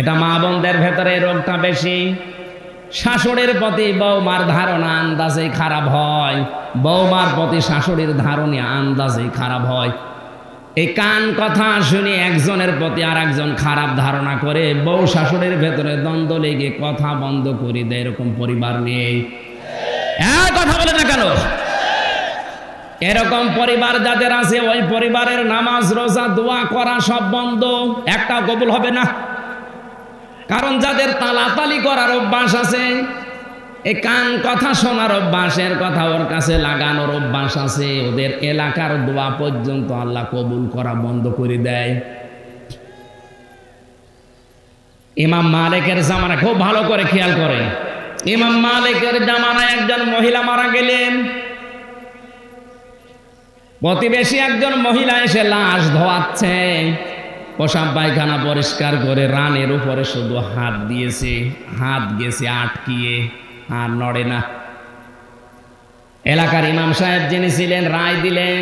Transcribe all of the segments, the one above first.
এটা মা বোনদের ভেতরে রোগটা বেশি। শাশুড়ির প্রতি বৌমার ধারণা আন্দাজে খারাপ হয়, বৌমার প্রতি শাশুড়ির ধারণা আন্দাজে খারাপ হয়। এই কান কথা শুনে একজনের প্রতি আর একজন খারাপ ধারণা করে বউ শাশুড়ির ভেতরে দ্বন্দ্ব লেগে কথা বন্ধ করে দেয়। এরকম পরিবার নেই? কথা বলে না কেন? এরকম পরিবার যাদের আছে ওই পরিবারের নামাজ রোজা দোয়া করা সব বন্ধ, একটা কবুল হবে না। কারণ যাদের তালাতালি করার অভ্যাস আছে, এই কান কথা শোনার অভ্যাসের কথা ওর কাছে লাগানোর অভ্যাস আছে, ওদের এলাকার দোয়া পর্যন্ত আল্লাহ কবুল করা বন্ধ করে দেয়। ইমাম মালিকের জামানা খুব ভালো করে খেয়াল করেন। ইমাম মালিকের জামানায় একজন মহিলা মারা গেলেন। প্রতিবেশী একজন মহিলা এসে লাশ ধোয়াচ্ছে, পেশাব পায়খানা পরিষ্কার করে রানের উপরে শুধু হাত দিয়েছে, হাত গেছে আটকিয়ে, আর নড়ে না। এলাকার ইমাম সাহেব যিনি ছিলেন রায় দিলেন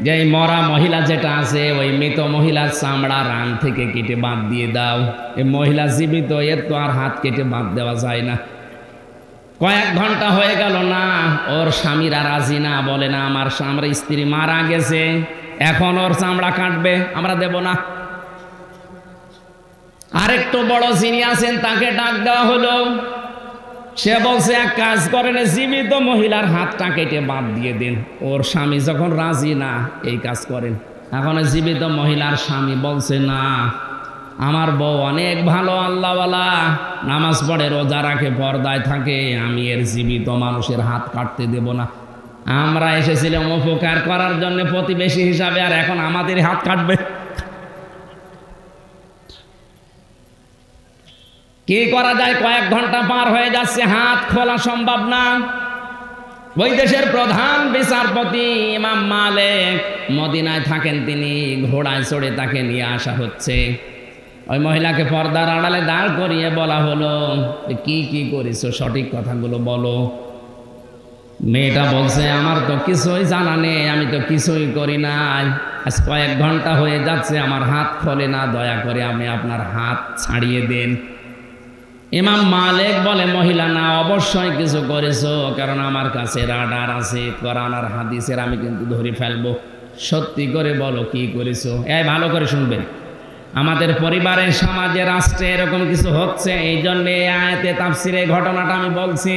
যে এই মরা মহিলা যেটা আছে ওই মৃত মহিলার চামড়া রান থেকে কেটে বাদ দিয়ে দাও। এই মহিলা জীবিত, এর তো আর হাত কেটে বাদ দেওয়া যায় না। কয়েক ঘন্টা হয়ে গেল না, ওর স্বামীরা রাজি না, বলে না আমার স্ত্রী মারা গেছে, এখন ওর চামড়া কাটবে, আমরা দেব না। আরেকটু বড় যিনি আছেন তাকে ডাক দেওয়া হলো। সে বলছে এক কাজ করেন, জীবিত মহিলার হাতটা কেটে বাদ দিয়ে দিন। ওর স্বামী যখন রাজি না, এই কাজ করেন। এখন জীবিত মহিলার স্বামী বলছে না, আমার বউ অনেক ভালো আল্লাহওয়ালা, নামাজ পড়ে, রোজা রাখে, পর্দায় থাকে, আমি এর জীবিত মানুষের হাত কাটতে দেব না। আমরা এসেছিলাম উপকার করার জন্য প্রতিবেশী হিসাবে, আর এখন আমাদের হাত কাটবে। কি করা যায়? কয়েক ঘন্টা পার হয়ে যাচ্ছে, হাত খোলা সম্ভব না। ওই দেশের প্রধান বিচারপতি ইমাম মালিক মদিনায় থাকেন, তিনি ঘোড়ায় চড়ে তাকে নিয়ে আসা হচ্ছে। ওই মহিলাকে পর্দার আড়ালে দাঁড় করিয়ে বলা হলো, কি কি করেছো, সঠিক কথাগুলো বলো। মেয়েটা বলছে, আমার তো কিছুই জানা নেই, আমি তো কিছুই করি নাই, আজ কয়েক ঘন্টা হয়ে যাচ্ছে আমার হাত খোলে না, দয়া করে আপনি আপনার হাত ছাড়িয়ে দেন। ইমাম মালিক বলে, মহিলা না, অবশ্যই কিছু করেছো, কারণ আমার কাছে রাডার আছে, কোরআন আর হাদিসের, আমি কিন্তু ধরে ফেলবো। সত্যি করে বলো কি করেছো। এই ভালো করে শুনবেন, আমাদের পরিবারে, সমাজে, রাষ্ট্রে এরকম কিছু হচ্ছে, এই জন্য আয়াতে তাফসিরে ঘটনাটা আমি বলছি।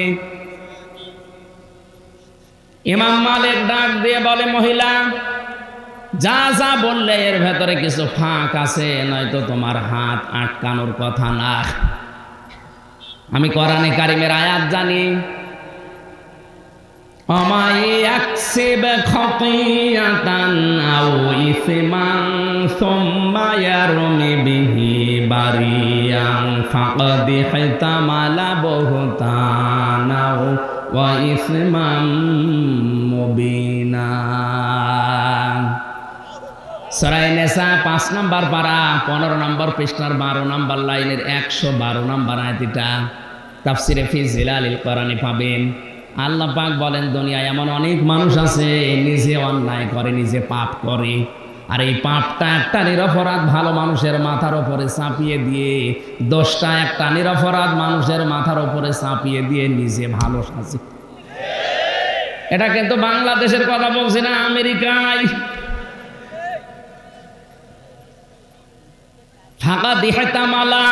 ইমাম মালিক ডাক দিয়ে বলে, মহিলা যা যা বললে এর ভেতরে কিছু ফাঁক আছে, নয়তো তোমার হাত আটকানোর কথা না। আমি কোরআনে কারিমের আয়াত জানি, আমায় ইয়াকসিব খাতিয়াতান আও ইসমান সুম্মা ইয়ারমি বিহি বারিয়ান ফাকাদ ইহতামালা বুহতানা ওয়া ইসমান মুবিনা। সূরা নিসা 5 নম্বর পারা 15 নম্বর পৃষ্ঠার 12 নম্বর লাইনের 112 নম্বর আয়াতটা তাফসিরে ফি জিলালিল কোরআনে পাবেন। আল্লাহ পাক বলেন, দুনিয়ায় এমন অনেক মানুষ আছে নিজে অন্যায় করে, নিজে পাপ করে, আর এই পাপটা একটা নিরপরাধ ভালো মানুষের মাথার উপরে চাপিয়ে দিয়ে, দোষটা একটা নিরপরাধ মানুষের মাথার উপরে চাপিয়ে দিয়ে নিজে ভালো সাজে। এটা কিন্তু বাংলাদেশের কথা বলছি না, আমেরিকায়। ফাকাদ ইহতামালা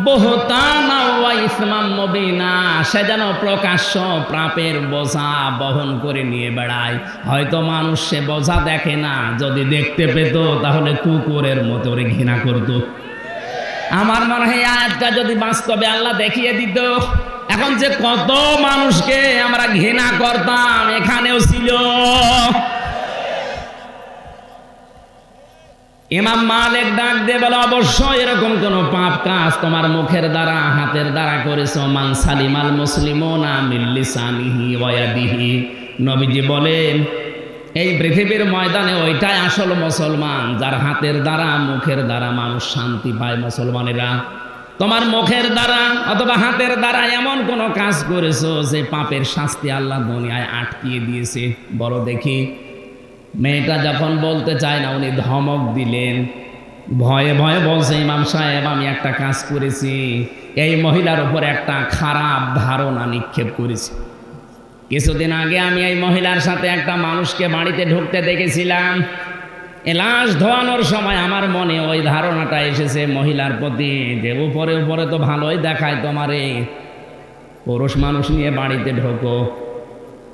বুহতানা ওয়া ইসমান মুবিনা, সে যেন প্রকাশ্য পাপের বোঝা বহন করে নিয়ে বেড়ায়। হয়তো মানুষ সে বোঝা দেখে না, যদি দেখতে পেত তাহলে কুকুরের মতো ওরে ঘৃণা করত। আমার মনে হয় আয়াতটা যদি বাস্তবে আল্লাহ দেখিয়ে দিত, এখন যে কত মানুষকে আমরা ঘৃণা করতাম এখানেও ছিল। ইমাম মালিক ডাক দিয়ে বলে, অবশ্যই এরকম কোন পাপ কাজ তোমার মুখের দ্বারা, হাতের দ্বারা করেছো। মান সালিমাল মুসলিমুনা মিন লিসানিহি ওয়া ইয়াদিহি। নবীজি বলেন, এই পৃথিবীর ময়দানে ওইটাই আসল মুসলমান, যার হাতের দ্বারা, মুখের দ্বারা মানুষ শান্তি পায়। মুসলমানেরা তোমার মুখের দ্বারা অথবা হাতের দ্বারা এমন কোন কাজ করেছো যে পাপের শাস্তি আল্লাহ দুনিয়ায় আটকিয়ে দিয়েছে, বড় দেখি। মেয়েটা যখন বলতে চায় না, উনি ধমক দিলেন, ভয়ে ভয়ে বলছে, ইমাম সাহেব আমি একটা কাজ করেছি, এই মহিলার উপর একটা খারাপ ধারণা নিক্ষেপ করেছি। কিছুদিন আগে আমি এই মহিলার সাথে একটা মানুষকে বাড়িতে ঢুকতে দেখেছিলাম। লাশ ধোয়ানোর সময় আমার মনে ওই ধারণাটা এসেছে মহিলার প্রতি, যে উপরে উপরে তো ভালোই দেখায় তোমারে, পুরুষ মানুষ নিয়ে বাড়িতে ঢোকো,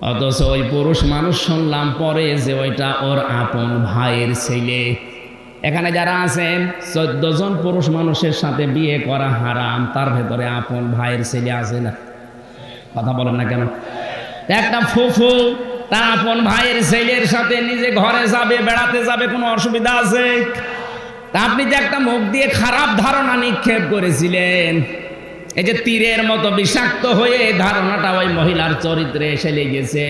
অথচ ওই পুরুষ মানুষ শুনলাম পরে যে ওইটা ওর আপন ভাইয়ের ছেলে। এখানে যারা আছেন 14 জন পুরুষ মানুষের সাথে বিয়ে করা হারাম, তার ভেতরে আপন ভাইয়ের ছেলে আছে না? কথা বলেন না কেন? একটা ফুফু তার আপন ভাইয়ের ছেলের সাথে নিজে ঘরে যাবে, বেড়াতে যাবে, কোনো অসুবিধা আছে? তা আপনি যে একটা মুখ দিয়ে খারাপ ধারণা নিক্ষেপ করেছিলেন, এই যে তীরের মতো বিষাক্ত হয়ে ধারণাটা ওই মহিলার চরিত্রে এসে লেগেছে,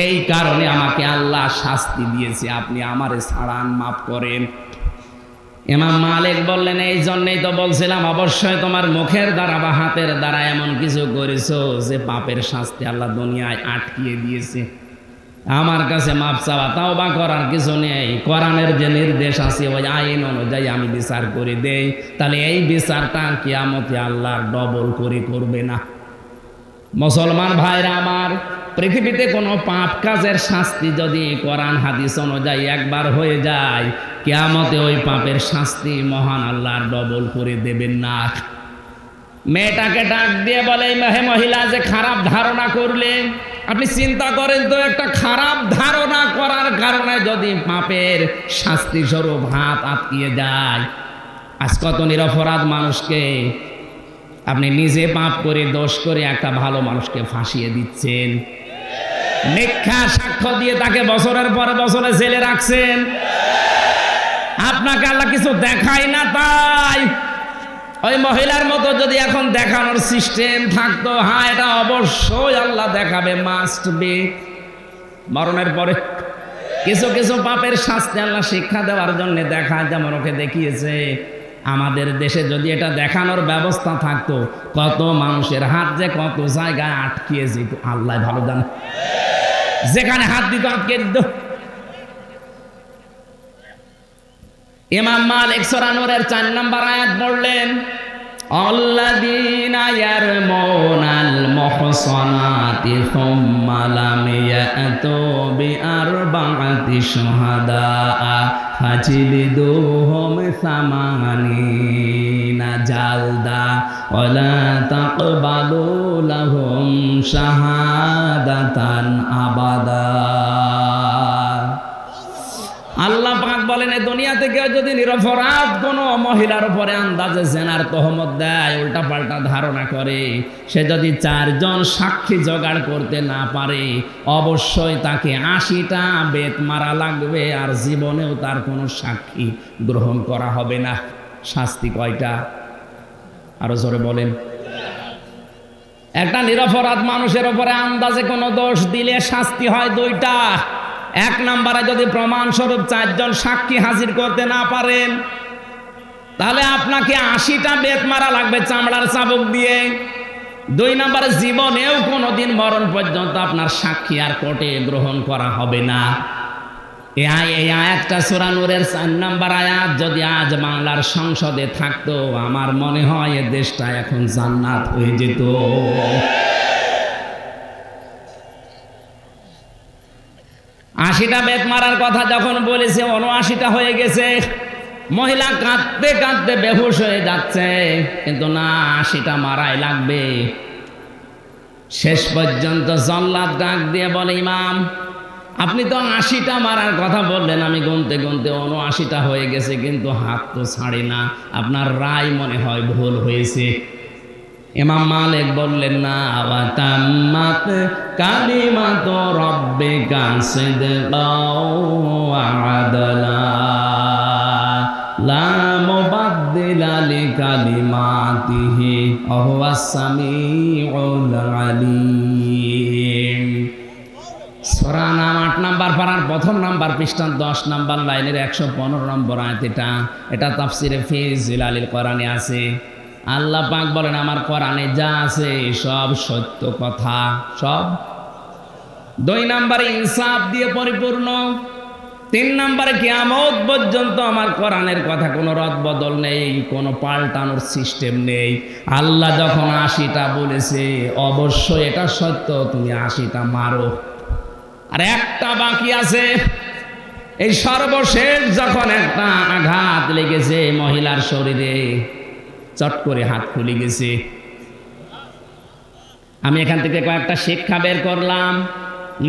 এই কারণে আমাকে আল্লাহ শাস্তি দিয়েছে, আপনি আমারে ছাড়ান, মাফ করেন। ইমাম মালিক বললেন, এই জন্যই তো বলছিলাম অবশ্যই তোমার মুখের দ্বারা বা হাতের দ্বারা এমন কিছু করেছো যে পাপের শাস্তি আল্লাহ দুনিয়ায় আটকিয়ে দিয়েছে। আমার কাছে মাপ চাওয়া তাওবা করার কিছু নেই। কোরআনের যে নির্দেশ আছে ওই আইন অনুযায়ী আমি বিচার করে দেই, তাহলে এই বিচারটা কিয়ামতে আল্লাহ ডবল করে করবে না। মুসলমান ভাইরা আমার, পৃথিবীতে কোনো পাপ কাজের শাস্তি যদি কোরআন হাদিস অনুযায়ী একবার হয়ে যায়, কিয়ামতে ওই পাপের শাস্তি মহান আল্লাহ ডবল করে দেবেন না। মেয়েটাকে ডাক দিয়ে বলে, হে মহিলা, যে খারাপ ধারণা করলে, আপনি চিন্তা করেন তো, একটা খারাপ ধারণা করার কারণে যদি পাপের শাস্তি স্বরূপ হাত আটকিয়ে যায়, আজ কত নিরপরাধ মানুষকে আপনি নিজে পাপ করে দোষ করে একটা ভালো মানুষকে ফাঁসিয়ে দিচ্ছেন, মিথ্যা সাক্ষ্য দিয়ে তাকে বছরের পরে বছরে জেলে রাখছেন। আপনাকে আল্লাহ কিছু দেখায় না, তাই ওই মহিলার মতো যদি এখন দেখানোর সিস্টেম থাকতো, হ্যাঁ এটা অবশ্যই আল্লাহ দেখাবে, মাস্ট বি। মরণের পরে কিছু কিছু পাপের শাস্তি আল্লাহ শিক্ষা দেওয়ার জন্য দেখায়, যেমন ওকে দেখিয়েছে। আমাদের দেশে যদি এটা দেখানোর ব্যবস্থা থাকতো, কত মানুষের হাত যে কত জায়গায় আটকিয়ে যেত আল্লাহ ভালো জানে, যেখানে হাত দিত আটকে দিত। ইমাম মালিক সূরা নূরের 4 নম্বর আয়াত পড়লেন, আল্লাযীনা ইয়ারমুনাল মুহসানাতি সুম্মা লাম ইয়াতু বিআরবা'তি শুহাদা ফাজলিদুহুম 80 জালদা ওয়ালা তাকবালু লাহুম শাহাদাতান আবাদা। আল্লাহ পাক বলেন, এই দুনিয়া থেকে যদি নিরপরাধ কোনো মহিলার উপরে আন্দাজে জেনার তহমত দেয়, উল্টা পাল্টা ধারণা করে, সে যদি 4 জন সাক্ষী জোগাড় করতে না পারে, অবশ্যই তাকে 80টা বেত মারা লাগবে, আর জীবনেও তার কোনো সাক্ষী গ্রহণ করা হবে না। শাস্তি কয়টা? আরো জোরে বলেন। একটা নিরপরাধ মানুষের উপরে আন্দাজে কোনো দোষ দিলে শাস্তি হয় 2টা। 1 নম্বরে যদি প্রমাণ স্বরূপ 4 জন সাক্ষী হাজির করতে না পারেন, তাহলে আপনাকে 80টা বেত মারা লাগবে চামড়ার চাবুক দিয়ে। 2 নম্বরে জীবনেও কোনোদিন মরণ পর্যন্ত আপনার সাক্ষী আর কোর্টে গ্রহণ করা হবে না। এই আয়াতটা সূরা নূরের 4 নম্বর আয়াত যদি আজ বাংলার সংসদে থাকতো, আমার মনে হয় এ দেশটা এখন জান্নাত হয়ে যেত। 80টা বেত মারার কথা যখন বলেছে, 79টা হয়ে গেছে। মহিলা কাঁদতে কাঁদতে বেহুশ হয়ে যাচ্ছে, কিন্তু না, 80টা মারাই লাগবে। শেষ পর্যন্ত জল্লাদ ডাক দিয়ে বলে, ইমাম আপনি তো 80টা মারার কথা বললেন, আমি গুনতে গুনতে 79টা হয়ে গেছে, কিন্তু হাত তো ছাড়ে না, আপনার রায় মনে হয় ভুল হয়েছে। ইমাম মালিক বললেন, না, ওয়া তাম্মাত কালিমাতু রাব্বিকা সিদকাও ওয়া আদলা লা মুবাদদিলা লিকালিমাতিহি ওয়া হুয়াস সামিউল আলিম। সূরা নাম 8 নম্বর পারার 1ম নম্বর পৃষ্ঠা 10 নম্বর লাইনের 115 নম্বর আয়াত। এটা তাফসিরে ফি জিলালিল কোরআনে আছে। আল্লাহ পাক বলেন, আমার কোরআনে যা আছে সব সত্য কথা, সব। 2 নম্বরে ইনসাফ দিয়ে পরিপূর্ণ। 3 নম্বরে কিয়ামত পর্যন্ত আমার কোরআনের কথা কোনো রদ বদল নেই, কোনো পাল্টানোর সিস্টেম নেই। আল্লাহ যখন 80টা বলেছে অবশ্যই এটা সত্য, তুমি 80টা মারো। আর একটা বাকি আছে, এই সর্বশেষ যখন একটা আঘাত লেগেছে মহিলার শরীরে, চট করে হাত খুলে গেছে। আমি এখান থেকে কয়েকটা শিক্ষা বের করলাম।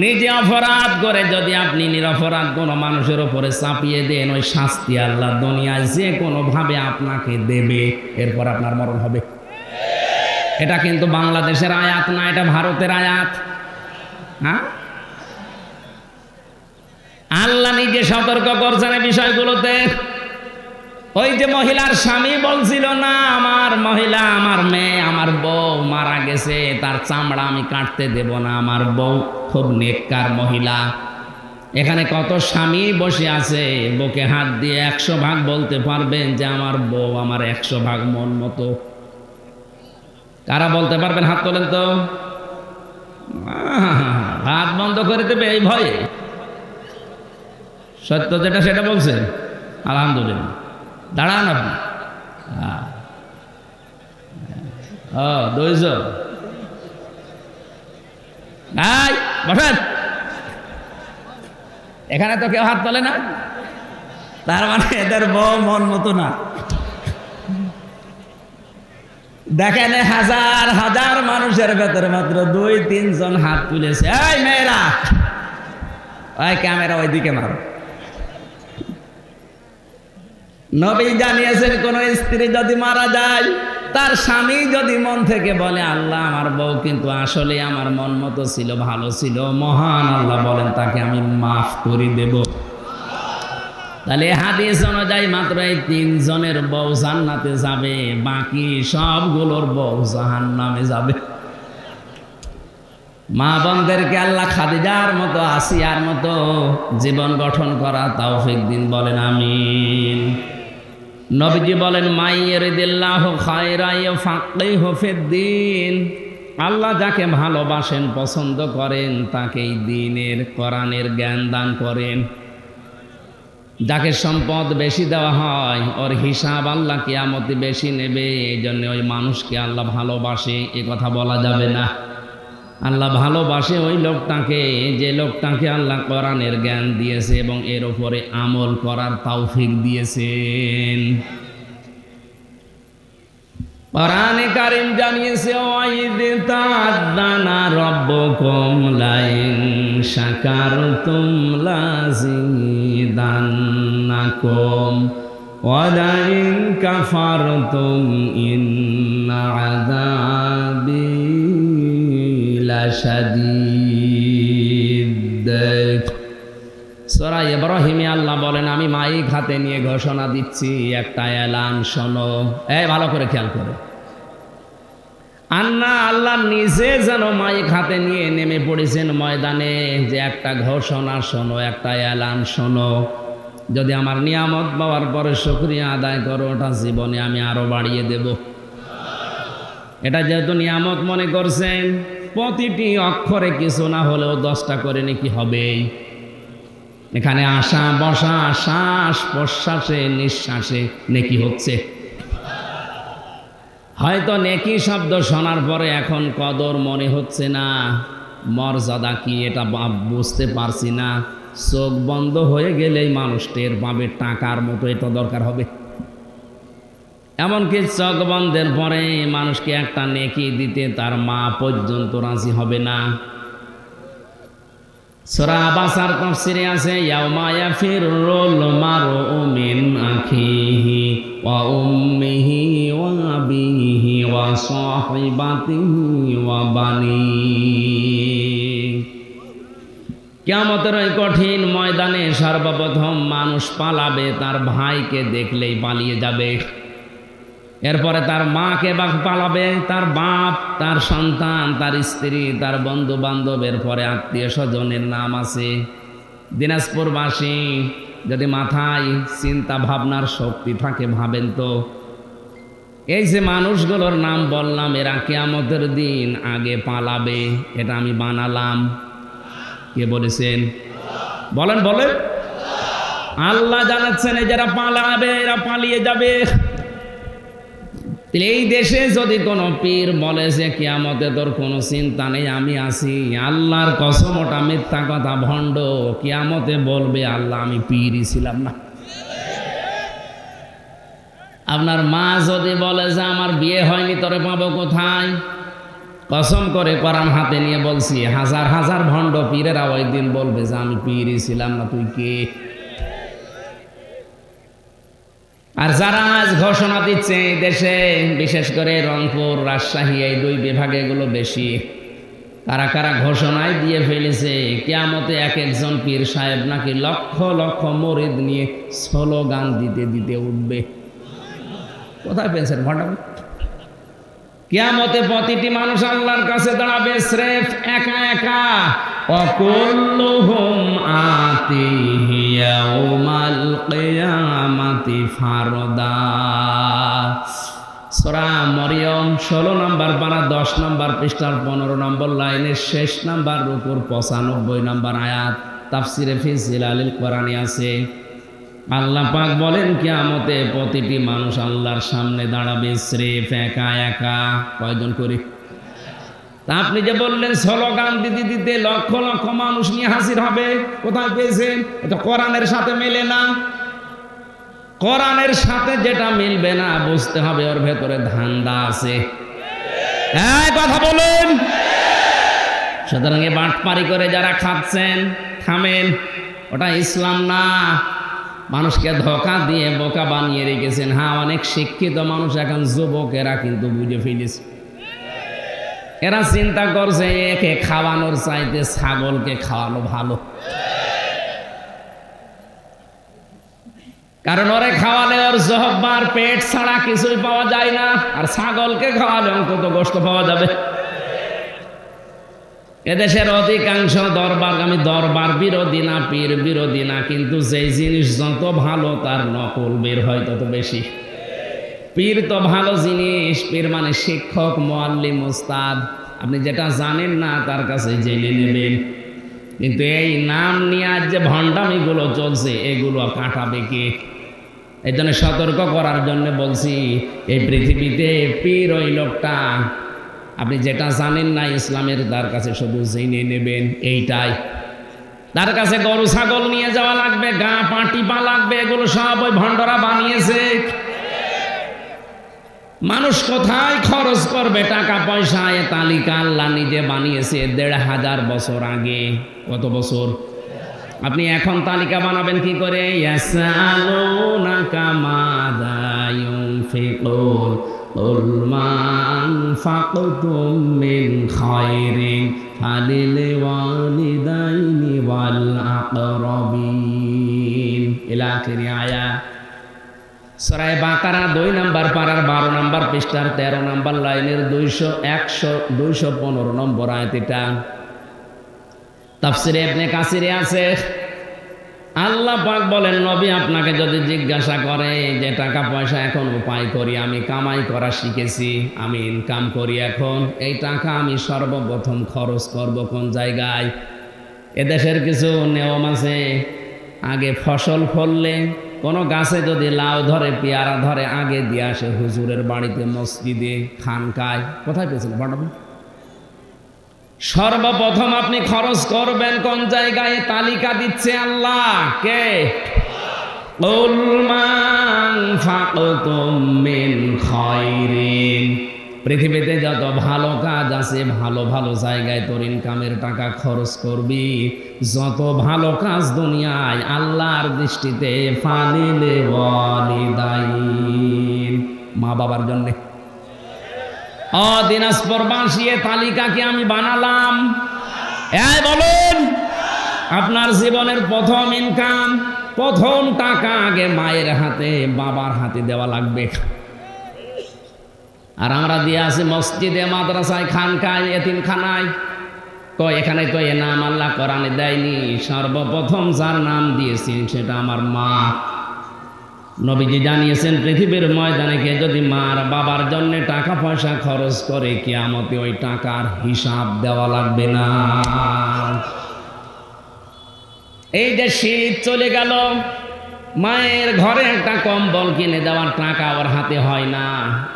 নিজে অপরাধ করে যদি আপনি নিরপরাধ কোনো মানুষের উপরে চাপিয়ে দেন, ওই শাস্তি আল্লাহ দুনিয়ায় যে কোনোভাবে আপনাকে দেবে, এরপর আপনার মরণ হবে। এটা কিন্তু বাংলাদেশের আয়াত না, এটা ভারতের আয়াত। হ্যাঁ, আল্লাহ নিজে সতর্ক করছেন এই বিষয়গুলোতে। ওই যে মহিলার স্বামী বলছিল না, আমার মহিলা, আমার মেয়ে, আমার বউ মারা গেছে, তার চামড়া আমি কাটতে দেব না, আমার বউ খুব নেককার মহিলা। এখানে কত স্বামী বসে আছে, বুকে হাত দিয়ে 100 ভাগ বলতে পারবেন যে আমার বউ আমার 100 ভাগ মন মতো? কারা বলতে পারবেন? হাত তোলেন তো। হাত বন্ধ করে দেবে এই ভয়ে। সত্য যেটা সেটা বলছেন, আলহামদুলিল্লাহ। দাঁড়ান আপনি। বসেন। এখানে তো কেউ হাত তোলে না, তার মানে এদের বউ মন মতো না। দেখেন হাজার হাজার মানুষের ভেতরে মাত্র 2-3 জন হাত তুলেছে। এই মেয়েরা, ওই ক্যামেরা ওইদিকে মারো। নবী জানিয়েছেন, কোন স্ত্রী যদি মারা যায়, তার স্বামী যদি মন থেকে বলে আল্লাহ আমার বউ কিন্তু আসলে আমার মন মতো ছিল, ভালো ছিল, মহান আল্লাহ বলেন তাকে আমি মাফ করে দেব। তাহলে হাদিস অনুযায়ী মাত্র এই 3 জনের বউ জান্নাতে যাবে, বাকি সবগুলোর বউ জাহান্নামে যাবে। মা বোনদেরকে আল্লাহ খাদিজার মতো, আসিয়ার মতো জীবন গঠন করা তৌফিক দিন, বলেন আমিন। নবীজি বলেন, মাইয়ারিদিল্লাহু খায়রা ইয়াফাক্কিহু ফিদ্দিন। আল্লাহ যাকে ভালোবাসেন, পছন্দ করেন, তাকেই দ্বীনের, কোরআনের জ্ঞান দান করেন। যাকে সম্পদ বেশি দেওয়া হয়, ওর হিসাব আল্লাহ কিয়ামতে বেশি নেবে। এই জন্য ওই মানুষকে আল্লাহ ভালোবাসে এ কথা বলা যাবে না। আল্লাহ ভালোবাসে ওই লোকটাকে, যে লোকটাকে আল্লাহ কোরআনের জ্ঞান দিয়েছে এবং এর উপরে আমল করার তৌফিক দিয়েছেন। কোরআনে কারীম জানিয়েছে, ওয়াইদ তা'আযানা রাব্বুকুম লাইন শাকারতুম লাযিদান্নাকুম ওয়া লাইন কাফারতুম ইন্না আযাবি লাশাদীদ। সূরা ইব্রাহিমে আল্লাহ বলেন, আমি মাইক হাতে নিয়ে ঘোষণা দিচ্ছি, একটা এলান শোনো। ভালো করে খেয়াল করো। আল্লাহ নিজে যেন মাইক হাতে নিয়ে নেমে পড়েছেন ময়দানে, যে একটা ঘোষণা শোনো, একটা এলান শোনো। যদি আমার নিয়ামত পাওয়ার পরে শুকরিয়া আদায় করো, ওটা জীবনে আমি আরো বাড়িয়ে দেব। এটা যেহেতু নিয়ামত মনে করছেন, প্রতিটি অক্ষরে কিছু না হলেও 10টা করে নাকি হবেই। এখানে আসা বসা, শ্বাস প্রশ্বাসে নিঃশ্বাসে নেকি হচ্ছে। হয়তো নেকি শব্দ শোনার পরে এখন কদর মনে হচ্ছে না, মর্যাদা কি এটা বুঝতে পারছি না। চোখ বন্ধ হয়ে গেলেই মানুষ টের পাবে, টাকার মতো এটা দরকার হবে। এমনকি চোখ বন্ধের পরে মানুষকে একটা নেকি দিতে তার মা পর্যন্ত রাজি হবে না। সূরা আবাসার তাফসীরে আছে, ইয়াউমা ইয়াফিরুল মারউ মিন আখিহি ওয়া উম্মিহি ওয়া আবিহি ওয়া সাহিবাতিহি ওয়া বানিহি। কিয়ামতের ওই কঠিন ময়দানে সর্বপ্রথম মানুষ পালাবে, তার ভাইকে দেখলেই পালিয়ে যাবে। এরপরে তার মাকে পালাবে, তার বাপ, তার সন্তান, তার স্ত্রী, তার বন্ধু বান্ধবের পরে আত্মীয় স্বজনের নাম আছে। দিনাজপুরবাসী যদি মাথায় চিন্তা ভাবনার শক্তি থাকে, ভাবেন তো এই যে মানুষগুলোর নাম বললাম, এরা কিয়ামতের দিন আগে পালাবে। এটা আমি বানালাম? কে বলেছেন? বলেন বলেন। আল্লাহ জানাচ্ছেন এই যারা পালাবে এরা পালিয়ে যাবে। এই দেশে যদি কোনো পীর বলে যে কিয়ামতে তোর কোনো চিন্তা নেই আমি আছি, আল্লাহর কসম ওটা মিথ্যা কথা, ভণ্ড। কিয়ামতে বলবে আল্লাহ আমি পীরই ছিলাম না। আপনার মা যদি বলে যে আমার বিয়ে হয়নি তোরে পাবো কোথায়, কসম করে কোরআন হাতে নিয়ে বলছি হাজার হাজার ভণ্ড পীরেরা ওই দিন বলবে যে আমি পীরই ছিলাম না, তুই কে? আর যারা আজ ঘোষণা দিচ্ছে এই দেশে, বিশেষ করে রংপুর, রাজশাহী, এই দুই বিভাগে এগুলো বেশি, কারা কারা ঘোষণায় দিয়ে ফেলেছে কিয়ামতে এক একজন পীর সাহেব নাকি লক্ষ লক্ষ মুরিদ নিয়ে স্লোগান দিতে দিতে উঠবে। কোথায় পেয়েছেন ভণ্ড? কিয়ামতে প্রতিটি মানুষ আল্লাহর কাছে দাঁড়াবে স্রেফ একা একা। অকুল্লুহুম আতিহি ইয়াউমাল কিয়ামাতি ফারদা। সূরা মরিয়ম 16 নম্বর পারা 10 নম্বর পৃষ্ঠার 15 নম্বর লাইনের শেষ নাম্বার রুকুর 95 নম্বর আয়াত, তাফসিরে ফি জিলালিল কোরআনে আছে। আল্লাহ পাক বলেন কিয়ামতে প্রতিটি মানুষ আল্লাহর সামনে দাঁড়াবে স্রেফ একা একা। কয়জন করে? তা আপনি যে বললেন স্লোগান দিতে দিতে লক্ষ লক্ষ মানুষ নিয়ে হাজির হবে, কোথায় পেয়েছেন? এটা কোরআনের সাথে মেলে না। কোরআনের সাথে যেটা মিলবে না বুঝতে হবে ওর ভেতরে ধান্দা আছে। হ্যাঁ, কথা বলুন। সুতরাং এ বাটপারি করে যারা খাচ্ছেন থামেন, ওটা ইসলাম না। মানুষকে ধোঁকা দিয়ে বোকা বানিয়ে রেখেছেন। হ্যাঁ, অনেক শিক্ষিত মানুষ এখন যুবকেরা কিন্তু বুঝে ফেলেছে। এরা চিন্তা করছে একে খাওয়ানোর চাইতে ছাগলকে খাওয়ানো ভালো, কারণ ওরে খাওয়ালে ওর জহব্বার পেট ছাড়া কিছুই পাওয়া যায় না, আর ছাগলকে খাওয়ালে অন্তত গোশত পাওয়া যাবে। এদেশের অধিকাংশ দরবারগামী, দরবার বিরোধী না, পীর বিরোধী না, কিন্তু যেই জিনিস যত ভালো তার নকল বের হয় তত বেশি। পীর তো ভালো জিনিস, পীর মানে শিক্ষক, মুআল্লিম, উস্তাদ। আপনি যেটা জানেন না তার কাছে জেনে নেবেন। কিন্তু এই নাম নিয়ে আজ যে ভণ্ডামিগুলো চলছে এগুলো কাটাবে কে? এই জন্য সতর্ক করার জন্য বলছি, এই পৃথিবীতে পীর ওই লোকটা আপনি যেটা জানেন না ইসলামের, তার কাছে শুধু জেনে নেবেন এইটাই। তার কাছে গরু ছাগল নিয়ে যাওয়া লাগবে, গা পাটি পা লাগবে, এগুলো সব ওই ভণ্ডরা বানিয়েছে। মানুষ কোথায় খরচ করবে টাকা পয়সা, এ তালিকা আল্লাহ নিজে বানিয়েছে 1500 বছর আগে। কত বছর? আপনি এখন তালিকা বানাবেন কি করে? ইয়াসআলুনাকা মাযা ইউনফিকুন কুল মা আনফাকতুম মিন খায়রিন ফালিল ওয়ালিদাইনি ওয়াল আকরাবিন ইলা আখির আয়াত। সূরা বাকারা 2 নম্বর পারার 12 নম্বর পৃষ্ঠার 13 নম্বর লাইনের 215 নম্বর আয়াত। এটা তাফসিরে ইবনে কাসিরে আছে। আল্লাহ পাক বলেন, নবী আপনাকে যদি জিজ্ঞাসা করে যে টাকা পয়সা এখন উপায় করি, আমি কামাই করা শিখেছি, আমি ইনকাম করি, এখন এই টাকা আমি সর্বপ্রথম খরচ করব কোন জায়গায়? এদেশের কিছু নিয়ম আছে, আগে ফসল ফললে কোনো গাছে যদি লাউ ধরে, পেয়ারা ধরে, আগে দিয়ে আসে হুজুরের বাড়িতে, মসজিদে, খানকায়। কোথায় পেয়েছেন বর্ণনা? সর্বপ্রথম আপনি খরচ করবেন কোন জায়গায়? তালিকা দিচ্ছে আল্লাহ। কে? কুল মা আনফাকতুম মিন খায়রিন। পৃথিবীতে যত ভালো কাজ আছে ভালো ভালো জায়গায় তোর ইনকামের টাকা খরচ করবি। যত ভালো কাজ দুনিয়ায় আল্লাহর দৃষ্টিতে ফালিল ওয়ালিদাইন, মা বাবার জন্যে। দিনাজপুরবাসী তালিকাকে আমি বানালাম। বলুন, আপনার জীবনের প্রথম ইনকাম, প্রথম টাকা আগে মায়ের হাতে, বাবার হাতে দেওয়া লাগবে। আর আমরা দিয়ে আসি মসজিদে, মাদ্রাসায়, খানকায়, এতিমখানায়। এখানে তো এ নাম আল্লাহ কোরআনে দেয়নি। সর্বপ্রথম যার নাম দিয়েছেন সেটা আমার মা। নবীজি জানিয়েছেন পৃথিবীর ময়দানে কে যদি মার বাবার জন্য টাকা পয়সা খরচ করে, কিয়ামতে ওই টাকার হিসাব দেওয়া লাগবে না। এই যে শীত চলে গেল, মায়ের ঘরে একটা কম্বল কিনে দেওয়ার টাকা ওর হাতে হয় না,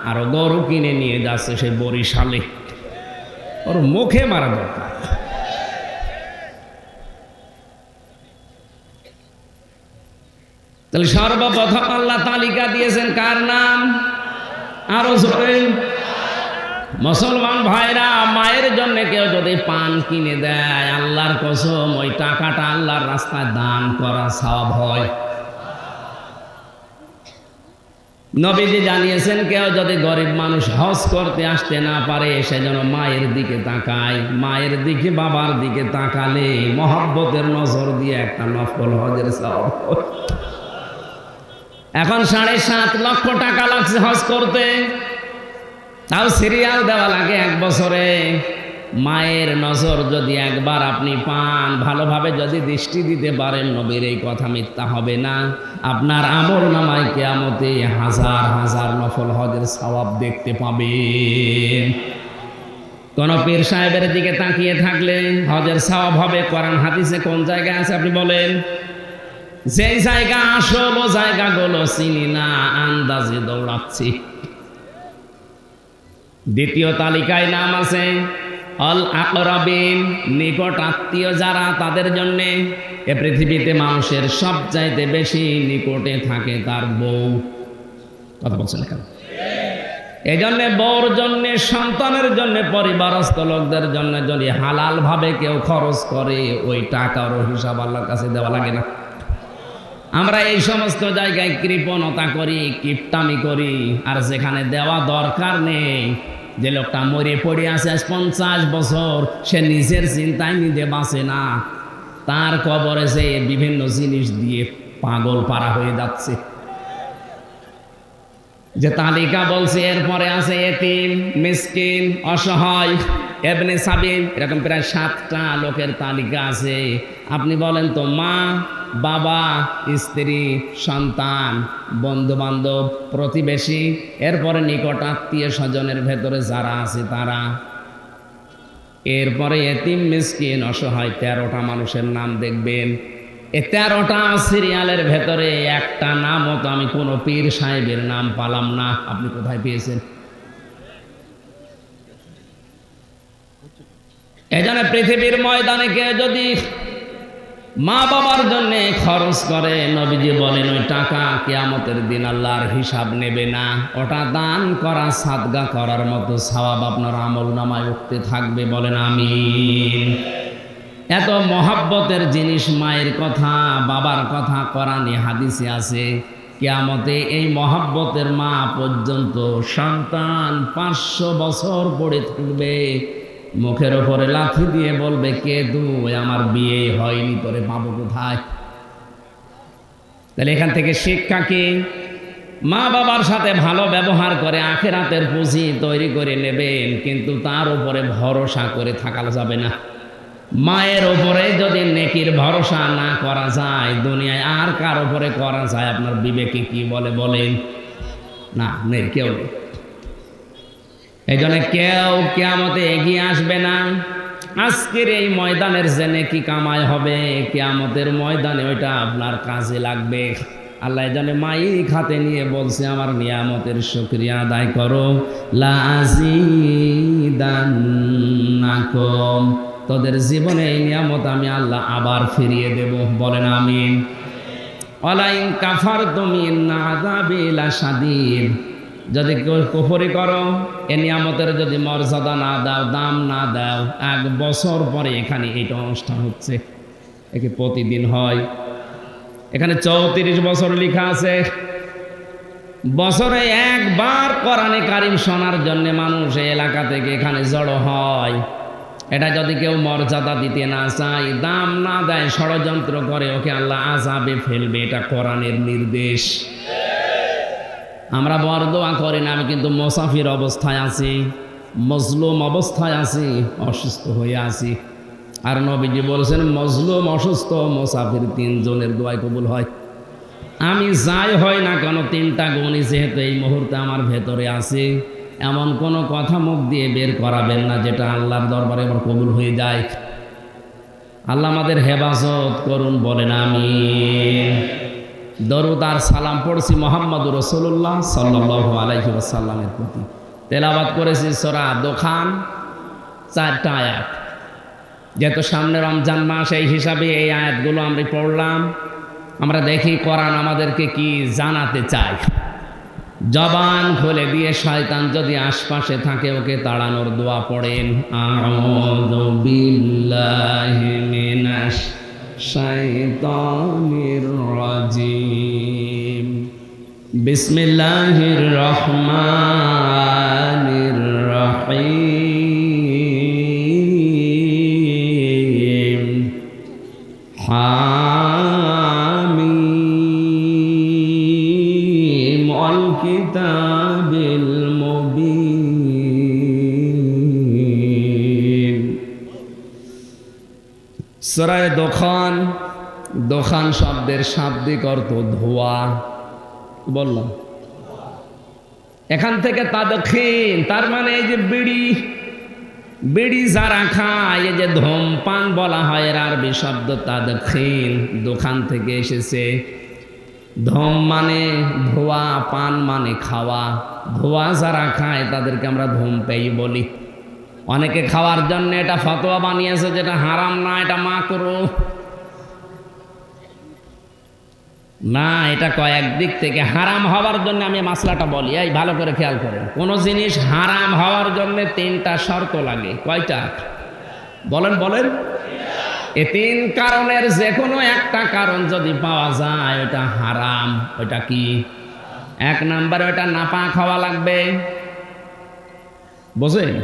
আর গরু কিনে নিয়ে যাচ্ছে সে বরিশালে। ওর মুখে মারা দরকার। তাহলে সর্বপ্রথম আল্লাহ তালিকা দিয়েছেন কার নাম? আরো জোরে। মুসলমান ভাইরা, মায়ের জন্য কেউ যদি পান কিনে দেয়, আল্লাহর কসম ওই টাকাটা আল্লাহর রাস্তায় দান করা সওয়াব হয়। নবীজি জানিয়েছেন কেউ যদি গরিব মানুষ হজ করতে আসতে না পারে, সে যেন মায়ের দিকে তাকায়। মায়ের দিকে, বাবার দিকে তাকালে মহব্বতের নজর দিয়ে একটা নফল হজের সওয়াব। এখন 7.5 লক্ষ টাকা লাগছে হজ করতে, তাও সিরিয়াল দেওয়া লাগে 1 বছরে। মায়ের নজর যদি একবার আপনি পান, ভালোভাবে যদি দৃষ্টি দিতে পারেন, নবীর এই কথা মিথ্যা হবে না। আপনার আমল নামায় কিয়ামতে হাজার হাজার নফল হজের সওয়াব দেখতে পাবেন। কোন পীর সাহেবের দিকে তাকিয়ে থাকলে হজের সওয়াব হবে? কোরআন হাদিসে কোন জায়গায় আছে আপনি বলেন? যেই জায়গা আসল ও জায়গাগুলো চিনি না, আন্দাজে দৌড়াচ্ছি। দ্বিতীয় তালিকায় নাম আছে অল আকরাবিন, নিকট আত্মীয় যারা, তাদের জন্যে। এ পৃথিবীতে মানুষের সবচাইতে বেশি নিকটে থাকে তার বউ। কথা বলছেন কেন? এই জন্যে বউর জন্যে, সন্তানের জন্যে, পরিবারস্থ লোকদের জন্য যদি হালাল ভাবে কেউ খরচ করে, ওই টাকারও হিসাব আল্লাহর কাছে দেওয়া লাগে না। আমরা এই সমস্ত জায়গায় কৃপণতা করি, কিপটামি করি, আর যেখানে দেওয়া দরকার নেই, যে লোকটা মরে পড়ে আছে আজ 50 বছর, সে নিজের চিন্তায় নিজে বাঁচে না, তার কবরে সে বিভিন্ন জিনিস দিয়ে পাগল পারা হয়ে যাচ্ছে। যে তালিকা বলছে এরপরে আছে এতিম, মিসকিন, অসহায়, এবনে সাবিল, এরকম প্রায় 7টা লোকের তালিকা আছে। আপনি বলেন তো, মা, বাবা, স্ত্রী, সন্তান, বন্ধু বান্ধব, প্রতিবেশী, এরপরে নিকট আত্মীয় স্বজনের ভেতরে যারা আছে তারা, এরপরে এতিম, মিসকিন, অসহায়, 13টা মানুষের নাম দেখবেন। এই 13টা সিরিয়ালের ভেতরে একটা নামও তো আমি কোনো পীর সাহেবের নাম পালাম না। আপনি কোথায় পেয়েছেন? এজন্য পৃথিবীর ময়দানে কেউ যদি মা বাবার জন্য খরচ করে, নবীজি বলেন ওই টাকা কিয়ামতের দিন আল্লাহর হিসাব নেবে না। ওটা দান করা, সাদগা করার মতো সওয়াব আপনার আমল নামায় উঠতে থাকবে। বলেন আমিন। এত মহাব্বতের জিনিস মায়ের কথা, বাবার কথা কোরআনে হাদিসে আছে। কিয়ামতে এই মহাব্বতের মা পর্যন্ত সন্তান 500 বছর পড়ে থাকবে, মুখের ওপরে লাথি দিয়ে বলবে, কে তুই? আমার বিয়ে হয়নি, তোরে পাবো কোথায়? তাহলে এখান থেকে শিক্ষা কি? মা বাবার সাথে ভালো ব্যবহার করে আখিরাতের পুঁজি তৈরি করে নেবেন, কিন্তু তার উপরে ভরসা করে থাকা যাবে না। মায়ের ওপরে যদি নেকির ভরসা না করা যায়, দুনিয়ায় আর কার ওপরে করা যায়? আপনার বিবেকে কি বলে বলেন? না, নেই, কেউ নেই। এই জন্য কেউ কিয়ামতে এগিয়ে আসবে না। আজকের এই ময়দানের যে নেকি কামাই হবে, কিয়ামতের ময়দানে ওইটা আপনার কাজে লাগবে। আল্লাহ জানে মাইক হাতে নিয়ে বলছে, আমার নিয়ামতের শুকরিয়া আদায় করো, লা আযীদান্নাকুম, তোদের জীবনে এই নিয়ামত আমি আল্লাহ আবার ফিরিয়ে দেব। বলেন আমিন। ওয়ালা ইন কাফারতুম ইন্না আযাবি লাশাদীদ, যদি কেউ কুফরি করো, এ নিয়ামতের যদি মর্যাদা না দাও, দাম না দাও, 1 বছর পরে এখানে এইটা অনুষ্ঠান হচ্ছে, একে প্রতিদিন হয়। এখানে 34 বছর লেখা আছে। বছরে একবার কোরআনে কারিম শোনার জন্য মানুষ এই এলাকা থেকে এখানে জড়ো হয়। এটা যদি কেউ মর্যাদা দিতে না চায়, দাম না দেয়, ষড়যন্ত্র করে, ওকে আল্লাহ আযাবে ফেলবে। এটা কোরআনের নির্দেশ। আমরা বরদোয়া করি না, আমি কিন্তু মুসাফির অবস্থায় আছি, মজলুম অবস্থায় আছি, অসুস্থ হয়ে আছি। আর নবীজি বলেছেন, মজলুম, অসুস্থ, মুসাফির 3 জনের দোয়াই কবুল হয়। আমি যাই হয় না কেন, 3টা গুণই যেহেতু এই মুহূর্তে আমার ভেতরে আছে, এমন কোনো কথা মুখ দিয়ে বের করাবেন না যেটা আল্লাহর দরবারে আমার কবুল হয়ে যায়। আল্লাহ আমাদের হেফাজত করুন। বলেন আমিন। দরুদ আর সালাম পড়ছি মুহাম্মদুর রাসূলুল্লাহ সাল্লাল্লাহু আলাইহি ওয়াসাল্লামের প্রতি। তেলাওয়াত করেছি সূরা দোখান 4টা আয়াত। যেহেতু সামনে রমজান মাস, এই হিসাবে এই আয়াতগুলো আমরা পড়লাম। আমরা দেখি কোরআন আমাদেরকে কি জানাতে চায়। জবান খুলে দিয়ে শয়তান যদি আশপাশে থাকে ওকে তাড়ানোর দোয়া পড়েন, আউযু বিল্লাহি মিনাশ শাইতানির রাজিম, বিসমিল্লাহির রহমানির রহিম, হামিম ওয়াল কিতাবিল মুবিন। সূরা দোখান, দোখান শব্দের শাব্দিক অর্থ ধোঁয়া। বললাম এখান থেকে তাদখিন, তার মানে এই যে বিড়ি, বিড়ি যারা খায়, এই যে ধূমপান বলা হয়, এর আরবি শব্দ তাদখিন, দোকান থেকে এসেছে। ধূম মানে ধোঁয়া, পান মানে খাওয়া। ধোঁয়া যারা খায় তাদেরকে আমরা ধূমপেয়ী বলি। অনেকে খাওয়ার জন্য এটা ফতোয়া বানিয়েছে যেটা হারাম না, এটা মাকরুহ না। এটা কয়েক দিক থেকে হারাম হওয়ার জন্য আমি মাসলাটা বলি, এই ভালো করে খেয়াল করেন। কোনো জিনিস হারাম হওয়ার জন্য 3টা শর্ত লাগে। কয়টা? বলেন বলেন। এই 3 কারণের যে কোনো একটা কারণ যদি পাওয়া যায় ওটা হারাম। ওটা কি? 1 নম্বরে ওটা নাপাক হওয়া লাগবে, বোঝেন?